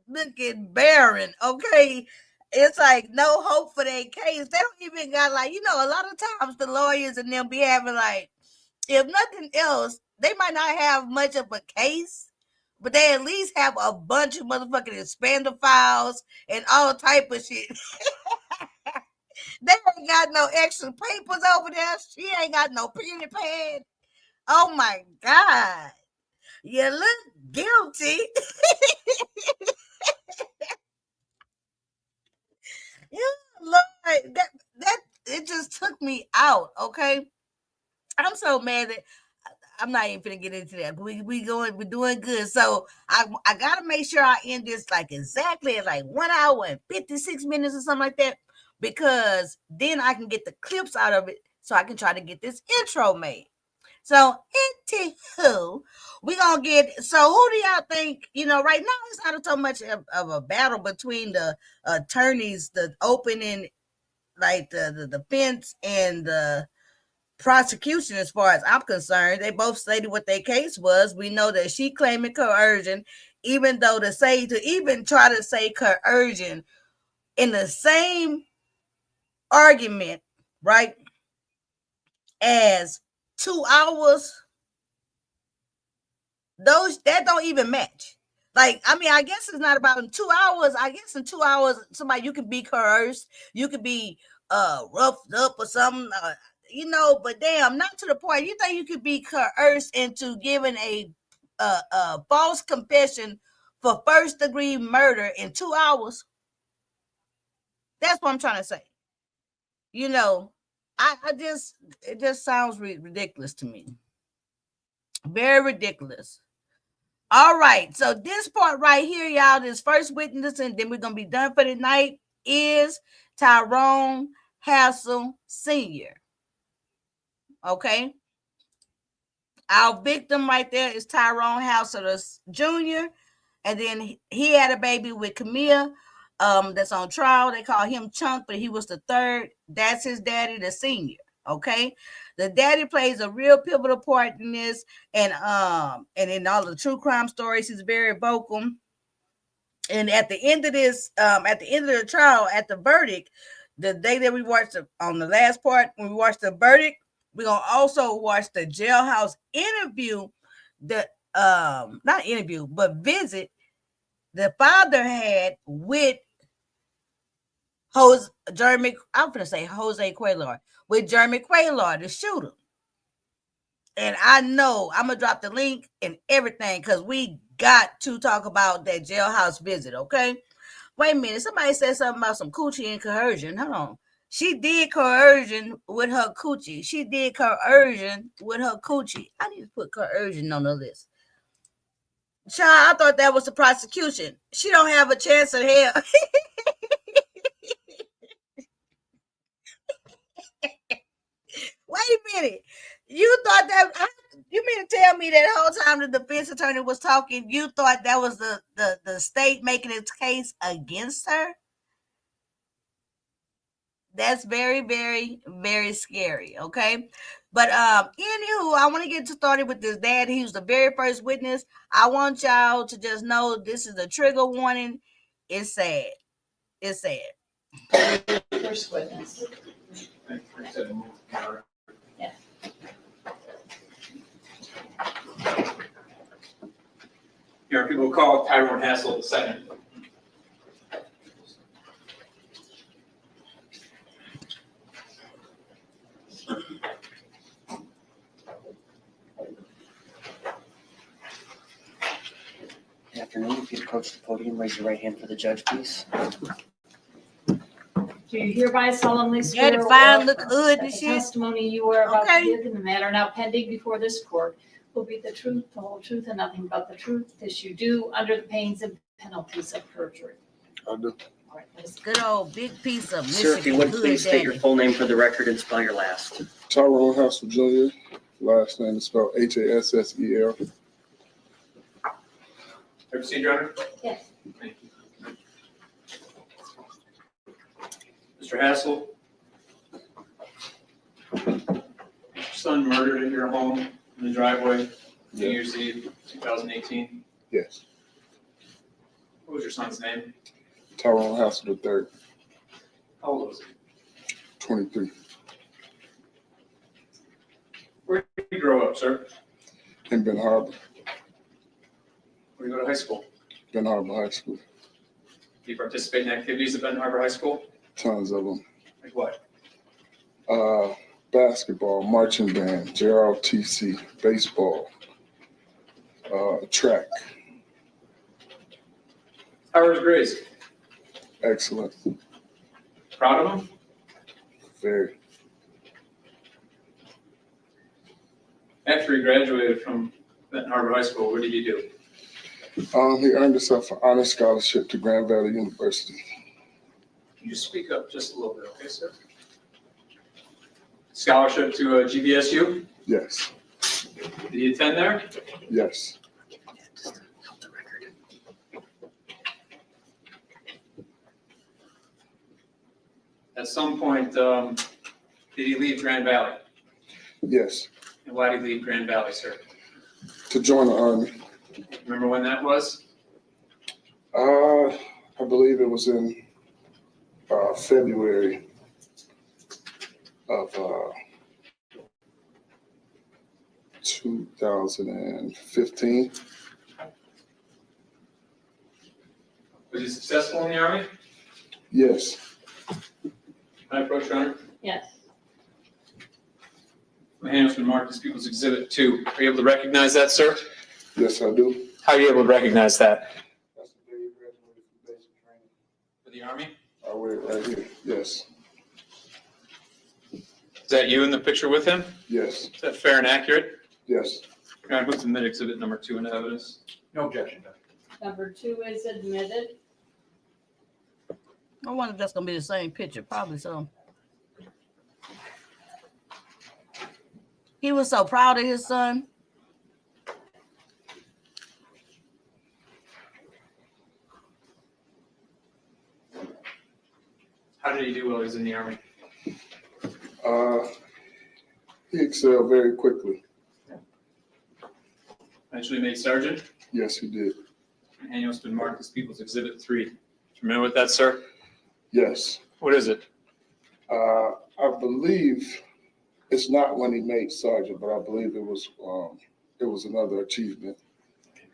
looking barren, okay? It's like no hope for that case. They don't even got a lot of times the lawyers and them be having if nothing else, they might not have much of a case, but they at least have a bunch of motherfucking expander files and all type of shit. They ain't got no extra papers over there. She ain't got no pen and pad. Oh my God. You look guilty. Lord, that it just took me out, okay? I'm so mad that I'm not even gonna get into that. We're doing good. So I gotta make sure I end this like exactly at like 1 hour and 56 minutes or something like that, because then I can get the clips out of it so I can try to get this intro made. So anywho, we gonna get. So who do y'all think? Right now it's not so much of a battle between the attorneys, the opening, like the defense and the prosecution. As far as I'm concerned, they both stated what their case was. We know that she claiming coercion, even though to even try to say coercion in the same argument, right, as 2 hours, those that don't even match. Like, I mean, I guess it's not about in 2 hours. I guess in 2 hours, somebody, you can be coerced, you could be roughed up or something, but damn, not to the point. You think you could be coerced into giving a false confession for first degree murder in 2 hours? That's what I'm trying to say. It just sounds ridiculous to me. Very ridiculous. All right, so this part right here, y'all, this first witness, and then we're gonna be done for the night, is Tyrone Hassel Sr. Okay, our victim right there is Tyrone Hassel Jr., and then he had a baby with Kemia, that's on trial. They call him Chunk, but he was the third. That's his daddy, the senior. Okay, the daddy plays a real pivotal part in this, and in all the true crime stories, he's very vocal. And at the end of this, at the end of the trial, at the verdict, the day that we watched on the last part, when we watched the verdict, we're gonna also watch the jailhouse interview, the not interview, but visit the father had with Jeremy Quaylor, with Jeremy Quaylor, the shooter. And I know I'm gonna drop the link and everything, because we got to talk about that jailhouse visit. Okay, wait a minute. Somebody said something about some coochie and coercion. Hold on. She did coercion with her coochie. She did coercion with her coochie. I need to put coercion on the list. Child, I thought that was the prosecution. She don't have a chance in hell. Wait a minute. You thought that? You mean to tell me that whole time the defense attorney was talking, you thought that was the state making its case against her? That's very, very, very scary. Okay. But anywho, I want to get started with this dad. He was the very first witness. I want y'all to just know this is a trigger warning. It's sad. It's sad. First witness. Yeah. Here, people call Tyrone Hassel II. Good afternoon. If you'd approach the podium, raise your right hand for the judge, please. Do you hereby solemnly swear the file or look good that and the shit? testimony you are about Okay. to give in the matter now pending before this court will be the truth, the whole truth, and nothing but the truth, this you do under the pains and penalties of perjury? I do. All right, let's Good old big piece of Sir, if you Michigan would hood please state your daddy. full name for the record and spell your last. Tyrone Hassel Jr. Last name is spelled Hassel. Ever seen your honor? Yes. Thank you. Mr. Hassel, your son murdered at your home in the driveway, New Year's Eve, 2018. Yes. What was your son's name? Tyrone Hassel III, How old was he? 23. Where did you grow up, sir? In Ben Harbor, Where did you go to high school? Ben Harbor High School. Do you participate in activities at Ben Harbor High School? Tons of them. Like what? Basketball, marching band, JROTC, baseball, track. How are his grades? Excellent. Proud of him? Very. After he graduated from Benton Harbor High School, what did he do? He earned himself an honor scholarship to Grand Valley University. Can you speak up just a little bit, okay, sir? Scholarship to GVSU? Yes, Did he attend there? yes, At some point, did he leave Grand Valley? yes. And why did he leave Grand Valley, sir? To join the Army. Remember when that was? I believe it was in February of 2015. Was he successful in the Army? Yes, Can I approach, Your Honor? Yes. My hand has been marked as People's Exhibit 2. Are you able to recognize that, sir? yes, I do. How are you able to recognize that? That's the day you graduated from basic training. For the Army? I wear it right here. Yes, Is that you in the picture with him? yes, Is that fair and accurate? yes. Can I put submit Exhibit number 2 into evidence? No objection. Number 2 is admitted. I wonder if that's gonna be the same picture. Probably so. He was so proud of his son. How did he do while he was in the Army? He excelled very quickly. Eventually made sergeant? Yes, he did. And has been marked as People's Exhibit 3. Do you remember what that, sir? Yes. What is it? I believe it's not when he made sergeant, but I believe it was another achievement.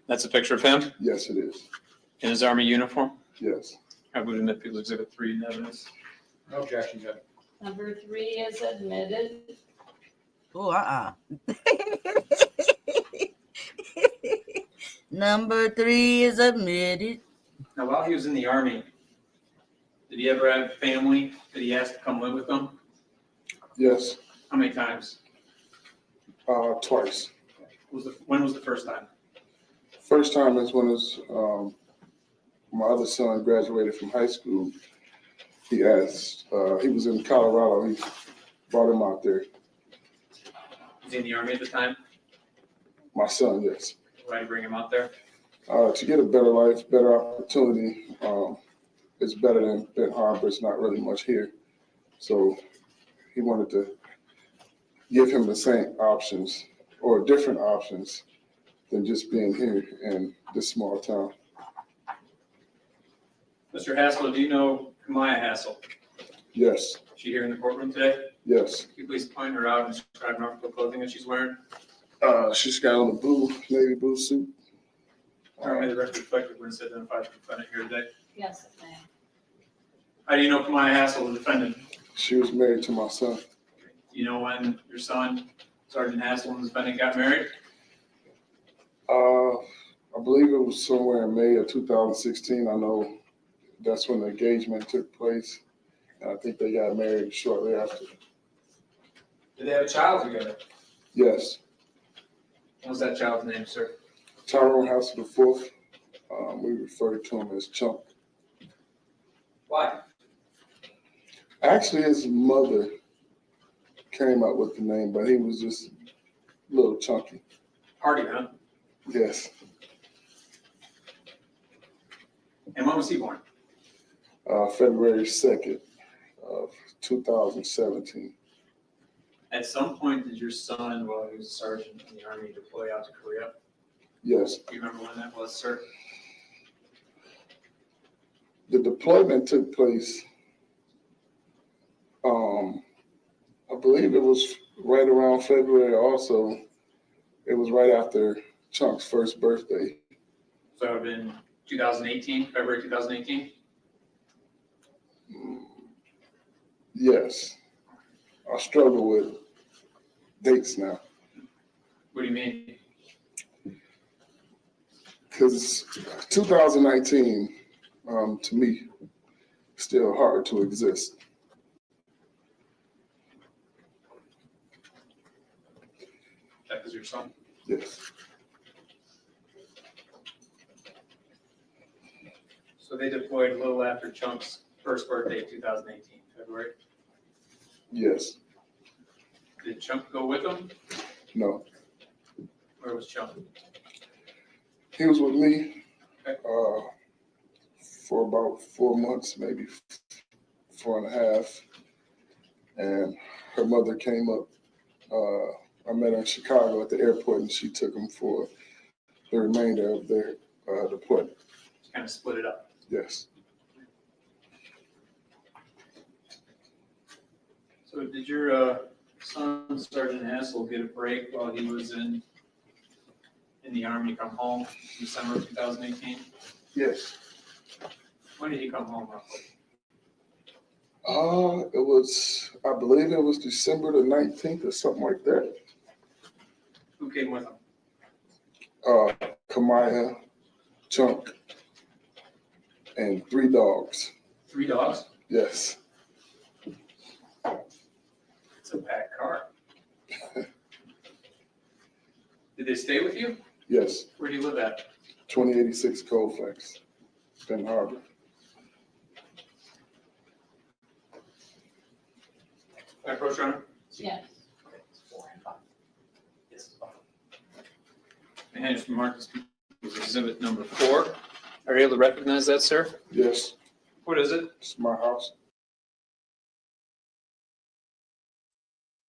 That's a picture of him Yes, it is. in his Army uniform? Yes. I would admit People's Exhibit 3 in evidence. No objection, Judge. Number 3 is admitted. Oh, Number 3 is admitted. Now, while he was in the Army, did he ever have family that he asked to come live with him? Yes. How many times? Twice. When was the first time? First time is when my other son graduated from high school. He asked, he was in Colorado. He brought him out there. Was he in the Army at the time? My son, yes. Why did you bring him out there? To get a better life, better opportunity. It's better than Benton Harbor. It's not really much here. So he wanted to give him the same options or different options than just being here in this small town. Mr. Hassel, do you know Kemia Hassel? Yes, Is she here in the courtroom today? yes. Can you please point her out and describe her clothing that she's wearing? She's got on a navy blue suit. May the record reflect when it's identified the defendant here today. Yes, ma'am. How do you know Kemia Hassel, the defendant? She was married to my son. Do you know when your son, Sergeant Hassel, and the defendant got married? I believe it was somewhere in May of 2016. I know that's when the engagement took place. And I think they got married shortly after. Did they have a child together? Yes. What was that child's name, sir? Tyrone Hassel IV. We refer to him as Chunk. Why? Actually, his mother came up with the name, but he was just a little chunky. Hardy, huh? Yes. And when was he born? February 2nd of 2017. At some point, did your son, while he was a sergeant in the Army, deploy out to Korea? Yes. Do you remember when that was, sir? The deployment took place, I believe it was right around February also. It was right after Chunk's first birthday. So it would have been 2018, February 2018? Yes. I struggle with dates now What do you mean? because 2019, to me, still hard to exist. Check as your son? Yes. So they deployed a little after Chunk's first birthday, 2018, February. Yes. Did Chunk go with them? No. Where was Chunk? He was with me Okay. for about 4 months, maybe 4.5. And her mother came up. I met her in Chicago at the airport, and she took him for the remainder of their deployment. Just kind of split it up. Yes. So did your son, Sergeant Hassel, get a break while he was in the Army, come home December of 2018? Yes. When did he come home roughly? It was, I believe it was December the 19th or something like that. Who came with him? Kemia, Chunk, and 3 dogs. 3 dogs? Yes. It's a packed car. Did they stay with you? Yes. Where do you live at? 2086 Colfax, Benton Harbor. Can I approach, Runner? Yes. Okay, it's 4 and 5. Yes. And I just mark this as exhibit number 4. Are you able to recognize that, sir? Yes. What is it? It's my house.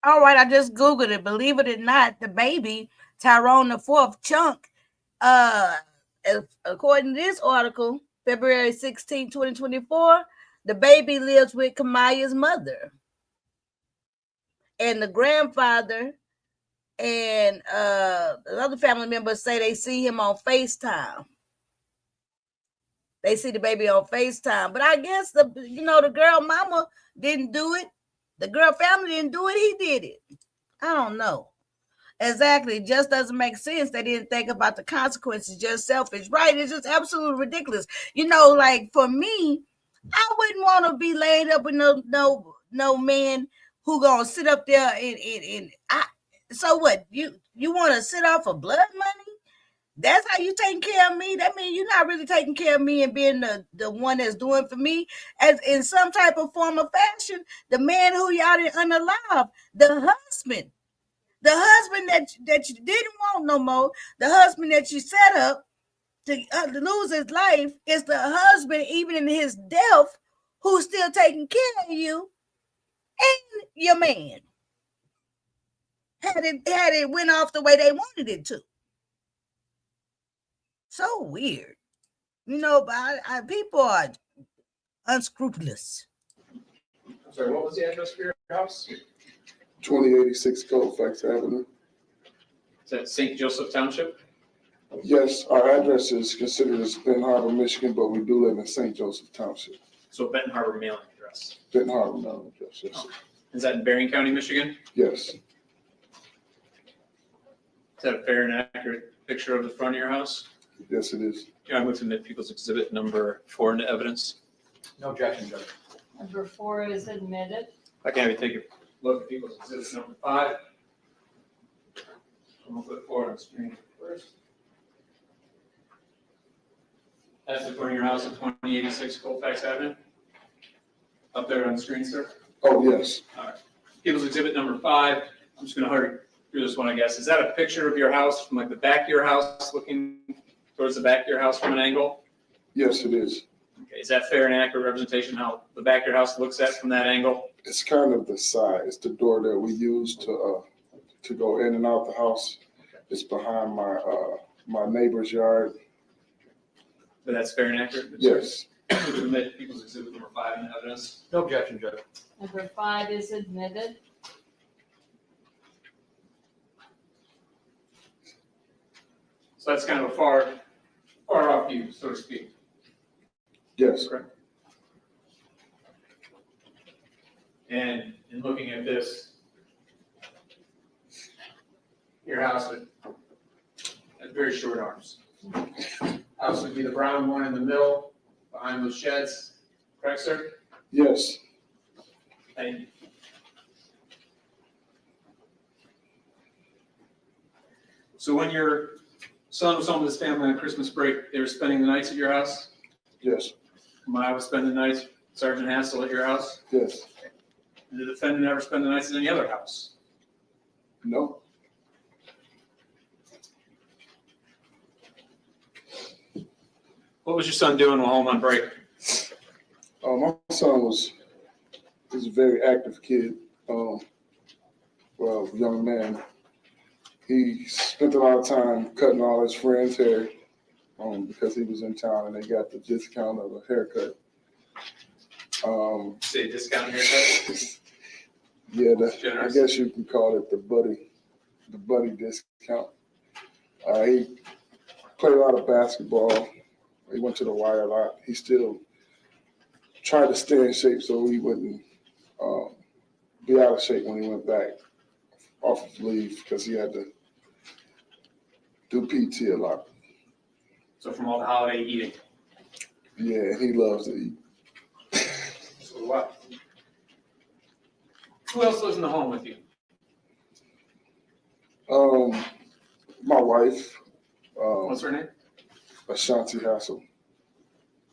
All right, I just Googled it. Believe it or not, the baby, Tyrone the Fourth Chunk, according to this article, February 16, 2024, the baby lives with Kemia's mother. And the grandfather and the other family members say they see him on FaceTime. They see the baby on FaceTime. But I guess the girl mama didn't do it. The girl family didn't do it. He did it. I don't know. Exactly. It just doesn't make sense. They didn't think about the consequences. Just selfish. Right. It's just absolutely ridiculous. Like for me, I wouldn't want to be laid up with no man who gonna sit up there and so what? You want to sit off of blood money? That's how you taking care of me? That means you're not really taking care of me and being the one that's doing for me as in some type of form of fashion. The man who y'all didn't unalive, the husband that you didn't want no more, the husband that you set up to lose his life is the husband, even in his death, who's still taking care of you and your man. Had it went off the way they wanted it to. So weird. But people are unscrupulous. I'm sorry, what was the address for your house? 2086 Colfax Avenue. Is that St. Joseph Township? Yes, our address is considered as Benton Harbor, Michigan, but we do live in St. Joseph Township. So Benton Harbor mailing address. Benton Harbor, no address, yes. Oh. Is that in Bering County, Michigan? Yes. Is that a fair and accurate picture of the front of your house? Yes, it is. I move to admit People's Exhibit number 4 into evidence. No objection, Judge. Number 4 is admitted. I can have you take a look at People's Exhibit number 5. I'm going to put 4 on the screen first. That's the front of your house at 2086 Colfax Avenue? Up there on the screen, sir? Oh, yes. All right. People's Exhibit number 5. I'm just going to hurry through this one, I guess. Is that a picture of your house from like the back of your house, looking towards the back of your house from an angle? Yes, it is. Okay. Is that fair and accurate representation how the back of your house looks at from that angle? It's kind of the side. It's the door that we use to go in and out the house. It's behind my neighbor's yard. But that's fair and accurate? Yes. Admit People's Exhibit number 5 in evidence. No objection, Judge. Number 5 is admitted. So that's kind of a far off view, so to speak. Yes. Correct. And in looking at this, your house had very short arms. House would be the brown one in the middle, behind those sheds. Correct, sir? Yes. Thank you. So when your son was home with his family on Christmas break, they were spending the nights at your house? Yes, Maya was spending the nights, Sergeant Hassel at your house? yes, Did the defendant ever spend the nights at any other house? no. What was your son doing while home on break? My son was a very active kid. Well, young man. He spent a lot of time cutting all his friends' hair because he was in town and they got the discount of a haircut. Say discount haircut? Yeah, I Generous. guess you can call it the buddy discount. He played a lot of basketball. He went to the Y a lot. He still tried to stay in shape so he wouldn't be out of shape when he went back off of leave because he had to do PT a lot. So from all the holiday eating. Yeah, he loves to eat. So what? Who else lives in the home with you? My wife, What's her name? Ashanti Hassel,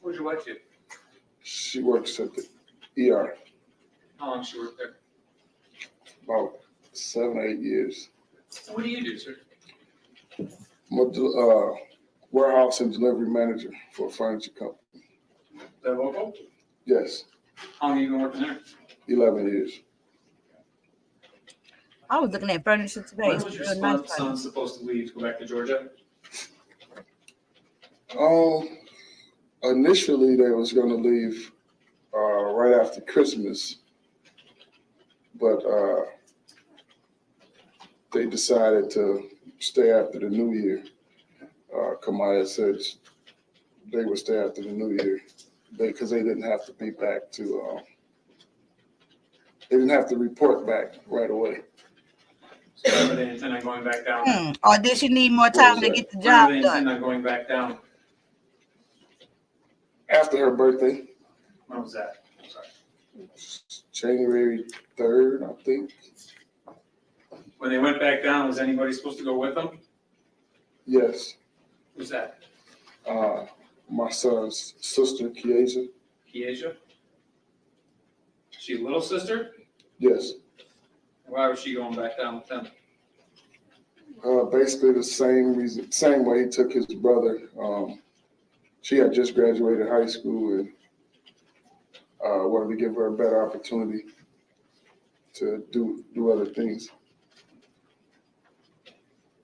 What did your wife do? she works at the ER How long she worked there? about 7 or 8 years. What do you do, sir? I'm a warehouse and delivery manager for a furniture company. Is that local? Yes, How long have you been working there? 11 years. I was looking at furniture today. When It's was your real nice son supposed to leave to go back to Georgia? Initially they was going to leave right after Christmas, but they decided to stay after the New Year. Kamaya said they would stay after the New Year because they didn't have to be back to, they didn't have to report back right away. So when do they intend on going back down? Or did she need more time to get the When job do they done? intend on going back down? After her birthday, When was that? I'm sorry. January 3rd, I think. When they went back down, was anybody supposed to go with them? Yes, Who's that? my son's sister, Kiesia. Kiesia? She a little sister? Yes, Why was she going back down with them? basically the same reason, same way he took his brother. She had just graduated high school and wanted to give her a better opportunity to do other things.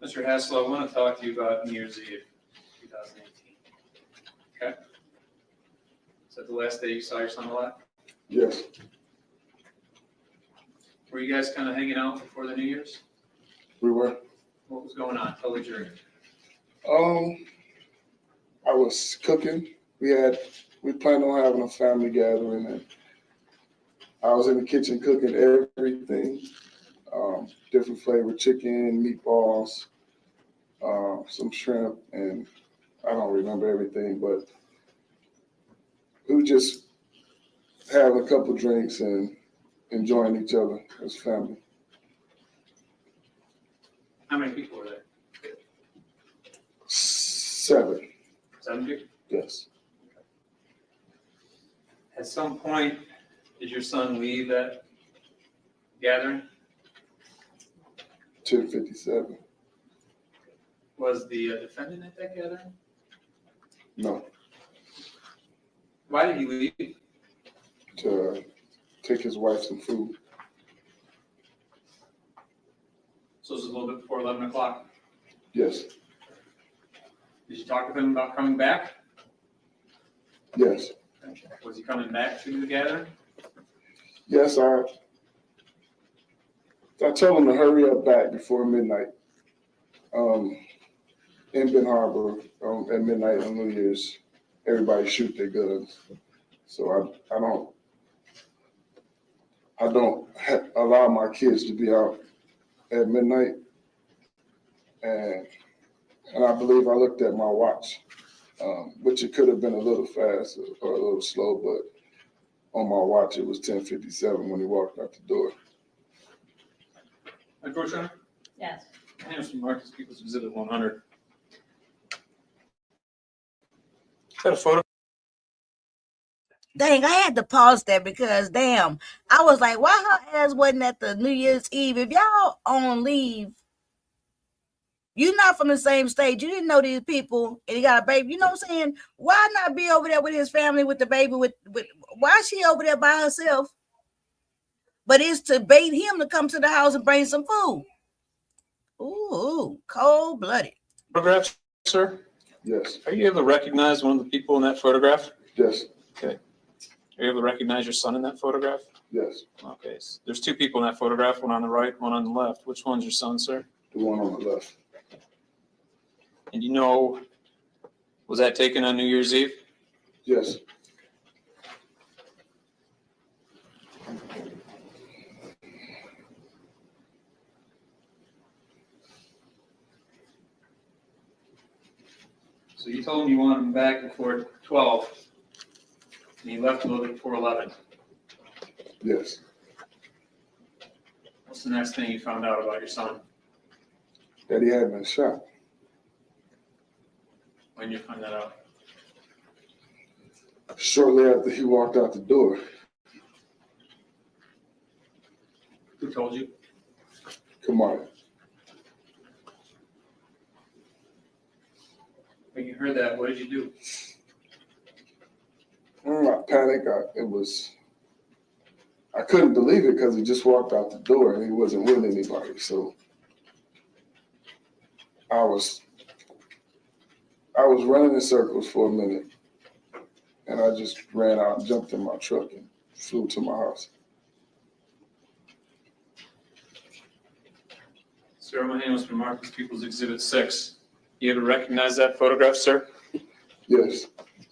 Mr. Hassel, I want to talk to you about New Year's Eve, 2018. Okay? Is that the last day you saw your son alive? Yes, Were you guys kind of hanging out before the New Year's? we were. What was going on? Tell the jury. I was cooking. We planned on having a family gathering, and I was in the kitchen cooking everything, different flavored chicken, meatballs, some shrimp, and I don't remember everything, but we were just having a couple drinks and enjoying each other as family. How many people were there? 7, 7 people? yes. At some point, did your son leave that gathering? 10:57. Was the defendant at that gathering? No, Why did he leave? to take his wife some food. So this was a little bit before 11 o'clock. Yes, Did you talk to him about coming back? yes. Was he coming back to the gathering? Yes, I told him to hurry up back before midnight. In Ben Harbor, at midnight on New Year's, everybody shoot their guns. So I don't allow my kids to be out at midnight. And I believe I looked at my watch, which it could have been a little fast or a little slow, but on my watch it was 10:57 when he walked out the door. Unfortunately? Yes. Hands from Marcus Peoples Exhibit 100. Is that a photo? Dang, I had to pause that because damn, I was like, why her ass wasn't at the New Year's Eve? If y'all on leave, you're not from the same state. You didn't know these people, and he got a baby. You know what I'm saying? Why not be over there with his family, with the baby? With why is she over there by herself? But it's to bait him to come to the house and bring some food. Ooh, cold blooded. Photograph, sir? Yes, Are you able to recognize one of the people in that photograph? yes, Okay. Are you able to recognize your son in that photograph? yes. Okay. So there's two people in that photograph, one on the right, one on the left. Which one's your son, sir? The one on the left. And you know, was that taken on New Year's Eve? Yes. So you told him you wanted him back before 12, and he left a little bit before 11. Yes. What's the next thing you found out about your son? That he had been shot. When did you find that out? Shortly after he walked out the door. Who told you? Kemia. When you heard that, what did you do? I panicked. I couldn't believe it because he just walked out the door and he wasn't with anybody. So I was running in circles for a minute, and I just ran out and jumped in my truck and flew to my house. Sir, my name was from Marcus Peoples Exhibit 6. You able to recognize that photograph, sir? Yes, Is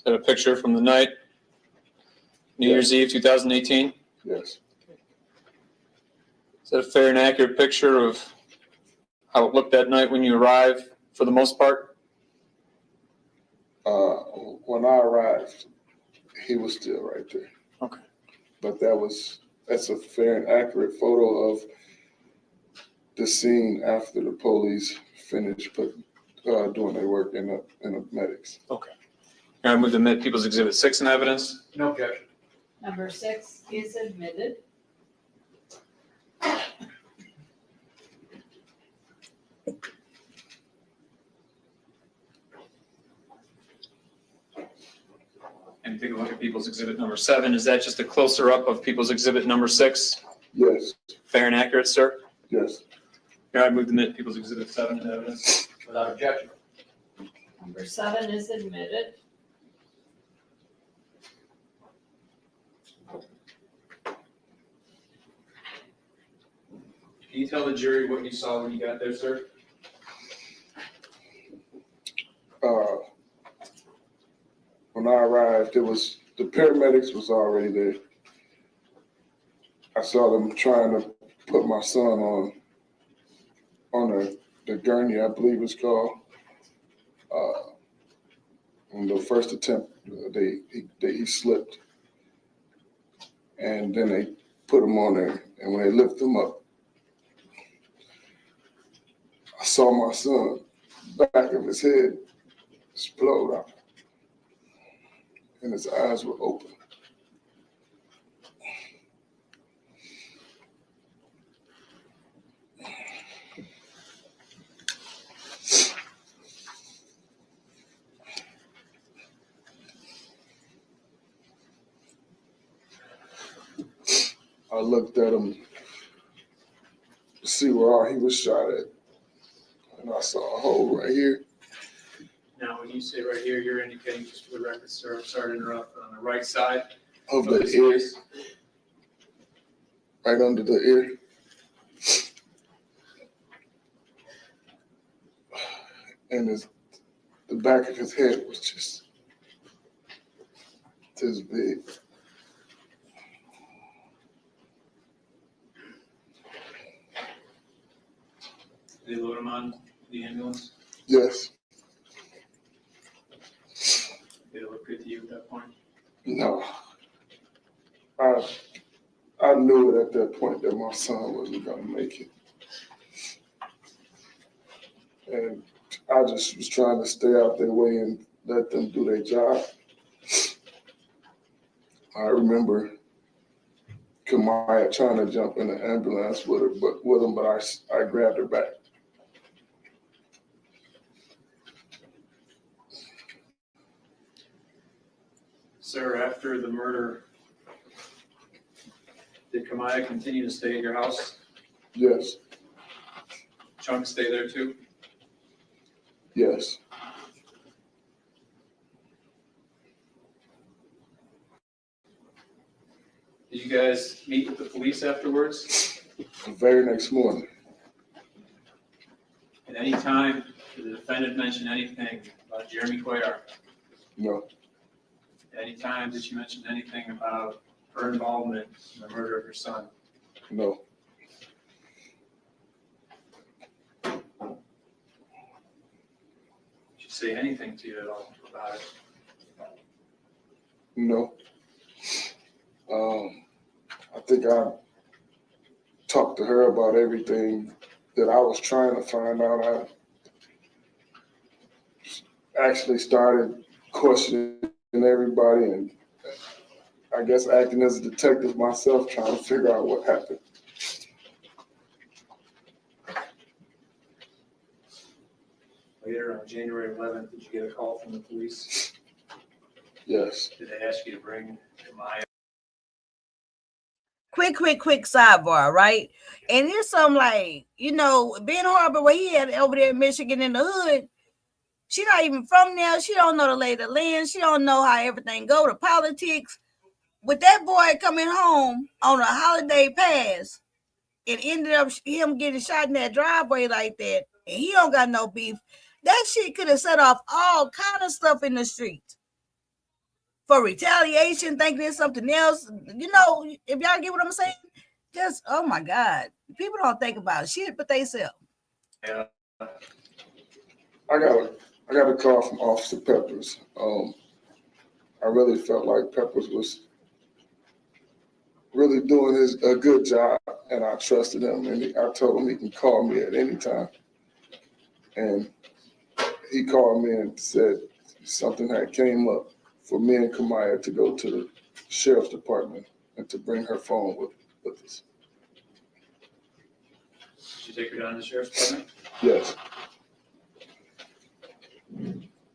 that a picture from the night? New Year's Eve, 2018? yes, Is that a fair and accurate picture of how it looked that night when you arrived, for the most part? when I arrived, he was still right there. Okay. But that's a fair and accurate photo of the scene after the police finished doing their work in the medics. Okay. I move to admit People's Exhibit 6 in evidence. No objection. Number 6 is admitted. And take a look at People's Exhibit number 7. Is that just a closer up of People's Exhibit number 6? Yes, Fair and accurate, sir? yes, I move to admit People's Exhibit 7 in evidence. Without objection. Number 7 is admitted. Can you tell the jury what you saw when you got there, sir? when I arrived, the paramedics was already there. I saw them trying to put my son on the gurney, I believe it's called. On the first attempt, he slipped, and then they put him on there. And when they lift him up, I saw my son, back of his head explode out, and his eyes were open. I looked at him to see where all he was shot at, and I saw a hole right here. Now, when you say right here, you're indicating, just for the record, sir, I'm sorry to interrupt, on the right side Of of the his ear, face. right under the ear. And the back of his head was just this big. Did they load him on the ambulance? Yes, Did it look good to you at that point? no. I knew it at that point that my son wasn't gonna make it. And I just was trying to stay out their way and let them do their job. I remember Kemia trying to jump in the ambulance with him, but I grabbed her back. Sir, after the murder, did Kemia continue to stay at your house? Yes, Chunk stay there too? yes, Did you guys meet with the police afterwards? the very next morning. At any time, did the defendant mention anything about Jeremy Cuellar? No, At any time, did she mention anything about her involvement in the murder of your son? no, Did she say anything to you at all about it? no. I think I talked to her about everything that I was trying to find out. I actually started questioning everybody and I guess acting as a detective myself, trying to figure out what happened. Later on January 11th, did you get a call from the police? Yes. Did they ask you to bring Kemia? Quick sidebar, right? And here's some like, Ben Harbor, where he had over there in Michigan in the hood, she not even from there. She don't know the lay of the land. She don't know how everything go to politics. With that boy coming home on a holiday pass, it ended up him getting shot in that driveway like that, and he don't got no beef. That shit could have set off all kind of stuff in the streets for retaliation, thinking it's something else. If y'all get what I'm saying, just oh my God, people don't think about shit but they self. Yeah. I got a call from Officer Peppers. I really felt like Peppers was really doing a good job, and I trusted him. And I told him he can call me at any time. And he called me and said something had came up for me and Kemia to go to the sheriff's department and to bring her phone with us. Did you take her down to the sheriff's department? Yes,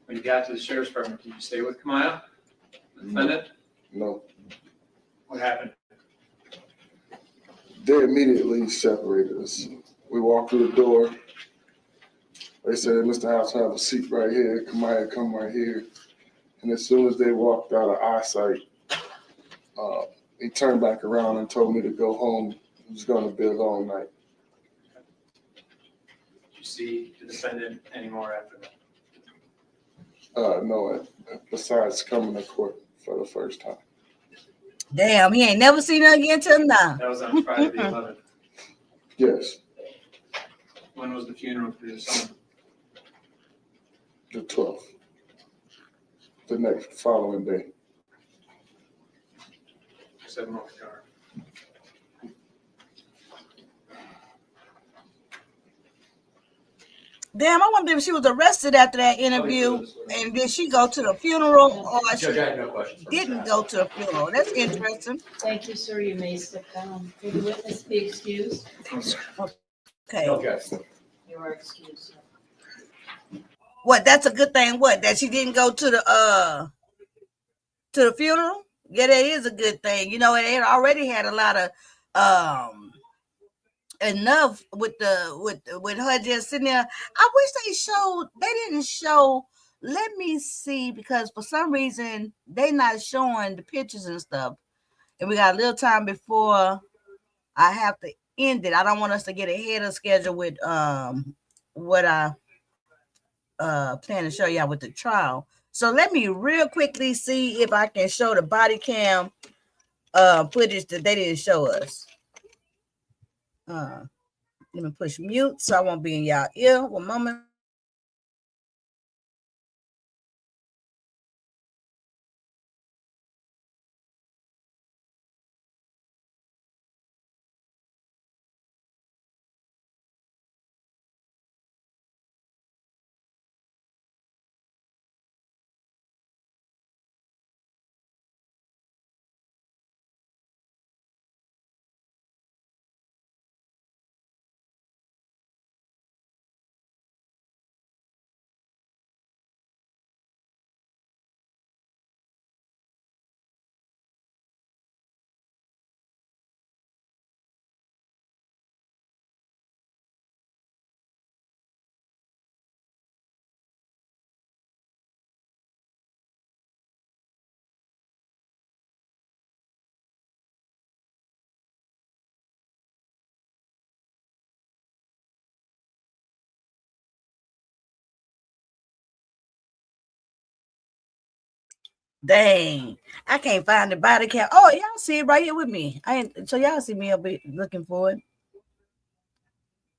When you got to the sheriff's department, did you stay with Kemia, the defendant? no. What happened? They immediately separated us. We walked through the door. They said, Mr. Hassel, have a seat right here. Kemia, come right here. And as soon as they walked out of eyesight, he turned back around and told me to go home. It was going to be a long night. Did you see the defendant anymore after that? No, besides coming to court for the first time. Damn, he ain't never seen her again till now. That was on Friday the 11th. Yes, When was the funeral for your son? the 12th, the next following day. 7 North Car. Damn, I wonder if she was arrested after that interview, and did she go to the funeral, or she Judge, I have no questions for Mr. didn't Hassel. go to the funeral? That's interesting. Thank you, sir. You may step down. Will the witness be excused? Okay. Okay. You are excused, sir. What? That's a good thing. What? That she didn't go to the funeral? Yeah, that is a good thing. It had already had a lot of enough with her just sitting there. I wish they didn't show. Let me see, because for some reason they not showing the pictures and stuff, and we got a little time before I have to end it. I don't want us to get ahead of schedule with what I plan to show y'all with the trial. So let me real quickly see if I can show the body cam footage that they didn't show us. Let me push mute so I won't be in y'all ear. One moment. Dang, I can't find the body cam. Oh, y'all see it right here with me. So y'all see me. I'll be looking for it.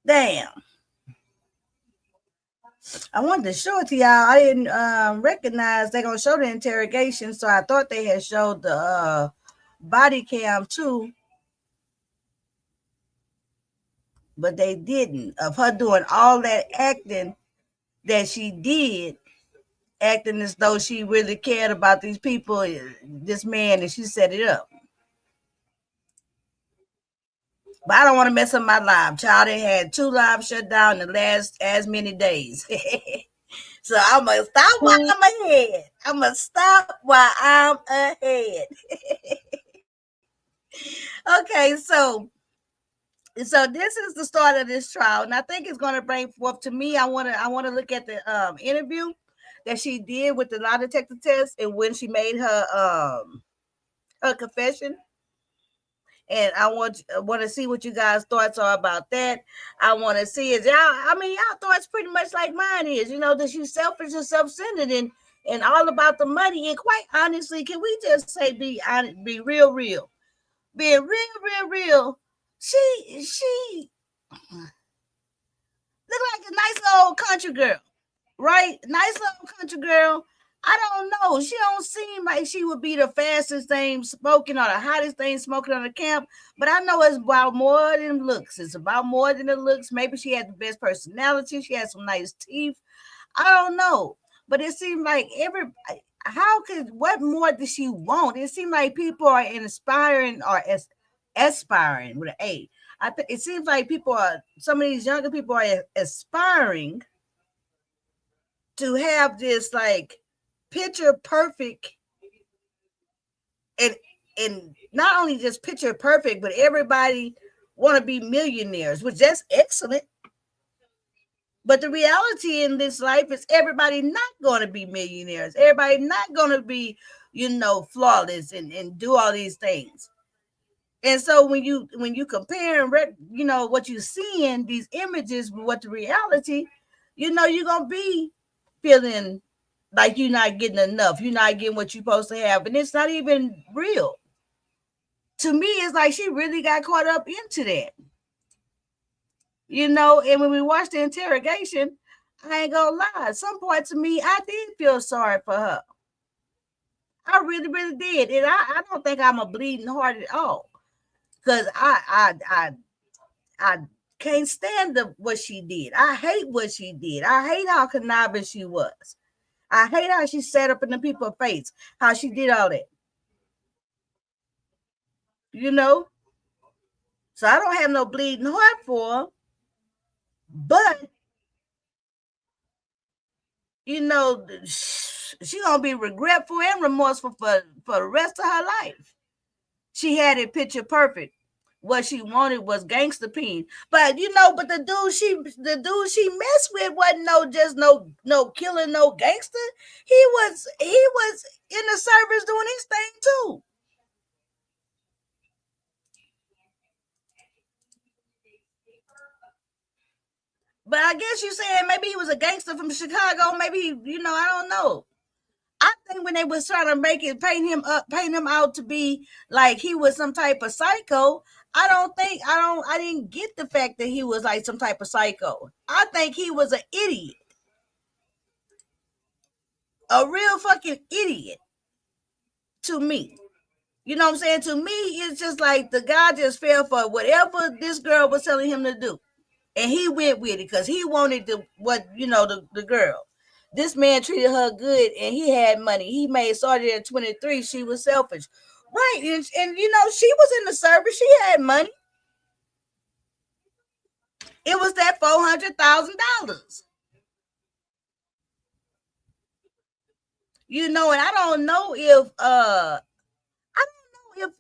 Damn. I wanted to show it to y'all. I didn't recognize they're gonna show the interrogation, so I thought they had showed the body cam too, but they didn't. Of her doing all that acting that she did, acting as though she really cared about these people, this man, and she set it up. But I don't want to mess up my live. Child, they had 2 lives shut down in the last as many days. So I'm going to stop while I'm ahead. I'm going to stop while I'm ahead. Okay, so this is the start of this trial, and I think it's going to bring forth to me. I want to look at the interview that she did with the lie detector test, and when she made her confession. And I want to see what you guys' thoughts are about that. I want to see y'all thoughts pretty much like mine is, that she's selfish and self-centered and all about the money. And quite honestly, can we just say be honest, be real, being real. She look like a nice old country girl, right? Nice little country girl. I don't know. She don't seem like she would be the fastest thing smoking or the hottest thing smoking on the camp. But I know it's about more than looks. It's about more than the looks. Maybe she had the best personality. She had some nice teeth. I don't know. But it seemed like what more does she want? It seemed like people are inspiring or aspiring with an A. It seems like some of these younger people are aspiring to have this like picture perfect and not only just picture perfect, but everybody want to be millionaires, which that's excellent. But the reality in this life is everybody not going to be millionaires. Everybody not going to be, flawless and do all these things. And so when you compare and what you see in these images with what the reality, you're going to be feeling like you're not getting enough. You're not getting what you're supposed to have. And it's not even real. To me, it's like she really got caught up into that. And when we watched the interrogation, I ain't gonna lie. At some point to me, I did feel sorry for her. I really, really did. And I don't think I'm a bleeding heart at all. Because I can't stand what she did. I hate what she did. I hate how conniving she was. I hate how she sat up in the people's face, how she did all that. So I don't have no bleeding heart for her. But, she gonna be regretful and remorseful for the rest of her life. She had it picture perfect. What she wanted was gangster peen. But the dude she messed with wasn't no killing, no gangster. He was in the service doing his thing too. But I guess you're saying maybe he was a gangster from Chicago. Maybe I don't know. I think when they was trying to paint him out to be like he was some type of psycho, I didn't get the fact that he was like some type of psycho. I think he was an idiot. A real fucking idiot to me. You know what I'm saying? To me, it's just like the guy just fell for whatever this girl was telling him to do. And he went with it because he wanted the girl. This man treated her good and he had money. He made started at 23. She was selfish. Right. And she was in the service. She had money. It was that $400,000. And I don't know if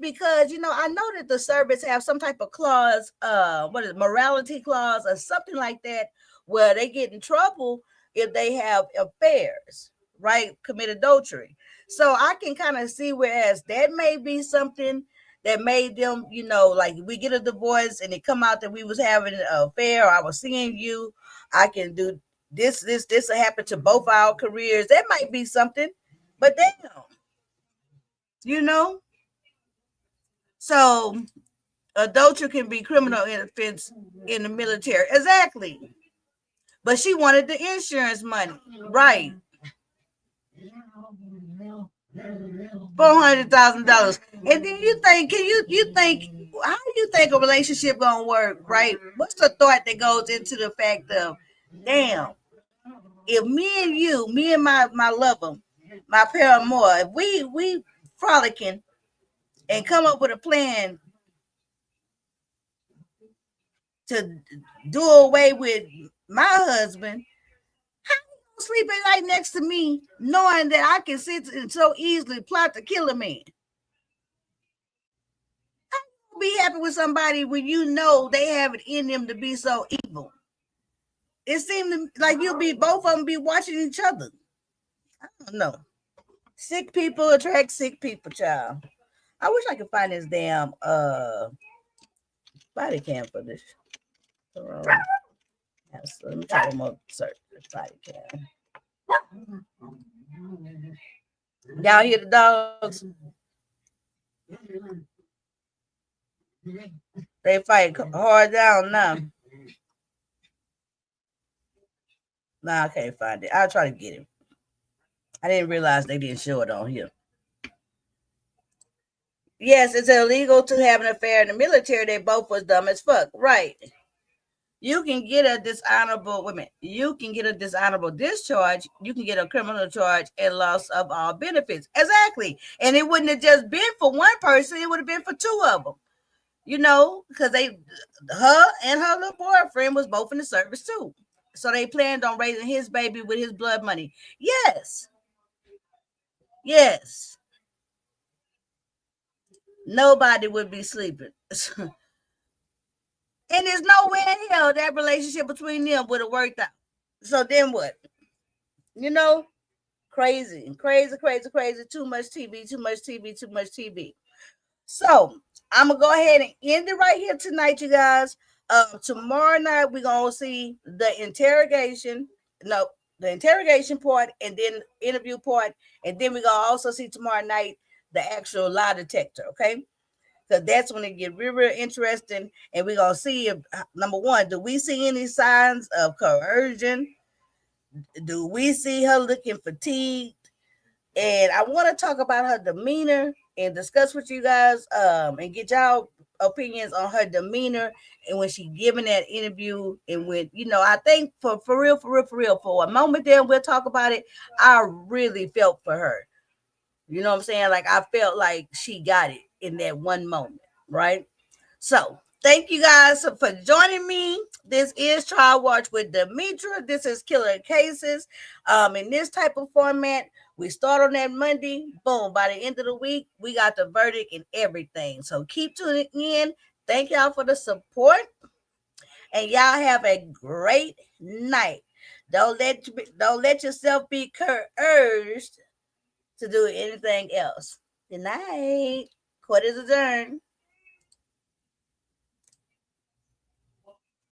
because I know that the service have some type of clause, morality clause or something like that, where they get in trouble if they have affairs, right? Commit adultery. So I can kind of see whereas that may be something that made them, like we get a divorce and it come out that we was having an affair or I was seeing you, I can do this will happen to both our careers. That might be something, but damn. you know? So adultery can be criminal offense in the military. Exactly. But she wanted the insurance money. Right. $400,000. And then you think, you think, how do you think a relationship gonna work, right? What's the thought that goes into the fact of, damn, if me and my lover, my paramour, if we frolicking and come up with a plan to do away with my husband, sleeping right next to me, knowing that I can sit and so easily plot to kill a man. Be happy with somebody when you know they have it in them to be so evil. It seemed like you'll be both of them be watching each other. I don't know. Sick people attract sick people, child. I wish I could find this damn body cam for this. Let me try one more search body cam. Y'all hear the dogs? They fight hard down now. Nah, I can't find it. I'll try to get it. I didn't realize they didn't show it on here. Yes, it's illegal to have an affair in the military. They both was dumb as fuck. Right. You can get a dishonorable women. You can get a dishonorable discharge. You can get a criminal charge and loss of all benefits. Exactly. And it wouldn't have just been for one person. It would have been for two of them. You know, because her and her little boyfriend was both in the service too. So they planned on raising his baby with his blood money. Yes. Yes. Nobody would be sleeping. And there's no way in hell that relationship between them would have worked out. So then what? You know, crazy. Too much TV, too much TV, too much TV. So I'm going to go ahead and end it right here tonight, you guys. Tomorrow night, we're going to see the interrogation. No, the interrogation part and then interview part. And then we're going to also see tomorrow night the actual lie detector, okay? Because that's when it get real interesting. And we're going to see if, number one, do we see any signs of coercion? Do we see her looking fatigued? And I want to talk about her demeanor and discuss with you guys and get y'all opinions on her demeanor and when she giving that interview. And when, you know, I think for real, for a moment there, we'll talk about it. I really felt for her. You know what I'm saying? Like, I felt like she got it in that one moment, right? So thank you guys for joining me. This is Trial Watch with Demetra. This is Killer Cases. In this type of format, we start on that Monday. Boom. By the end of the week, we got the verdict and everything. So keep tuning in. Thank y'all for the support. And y'all have a great night. Don't let yourself be coerced to do anything else. Good night. Court is adjourned.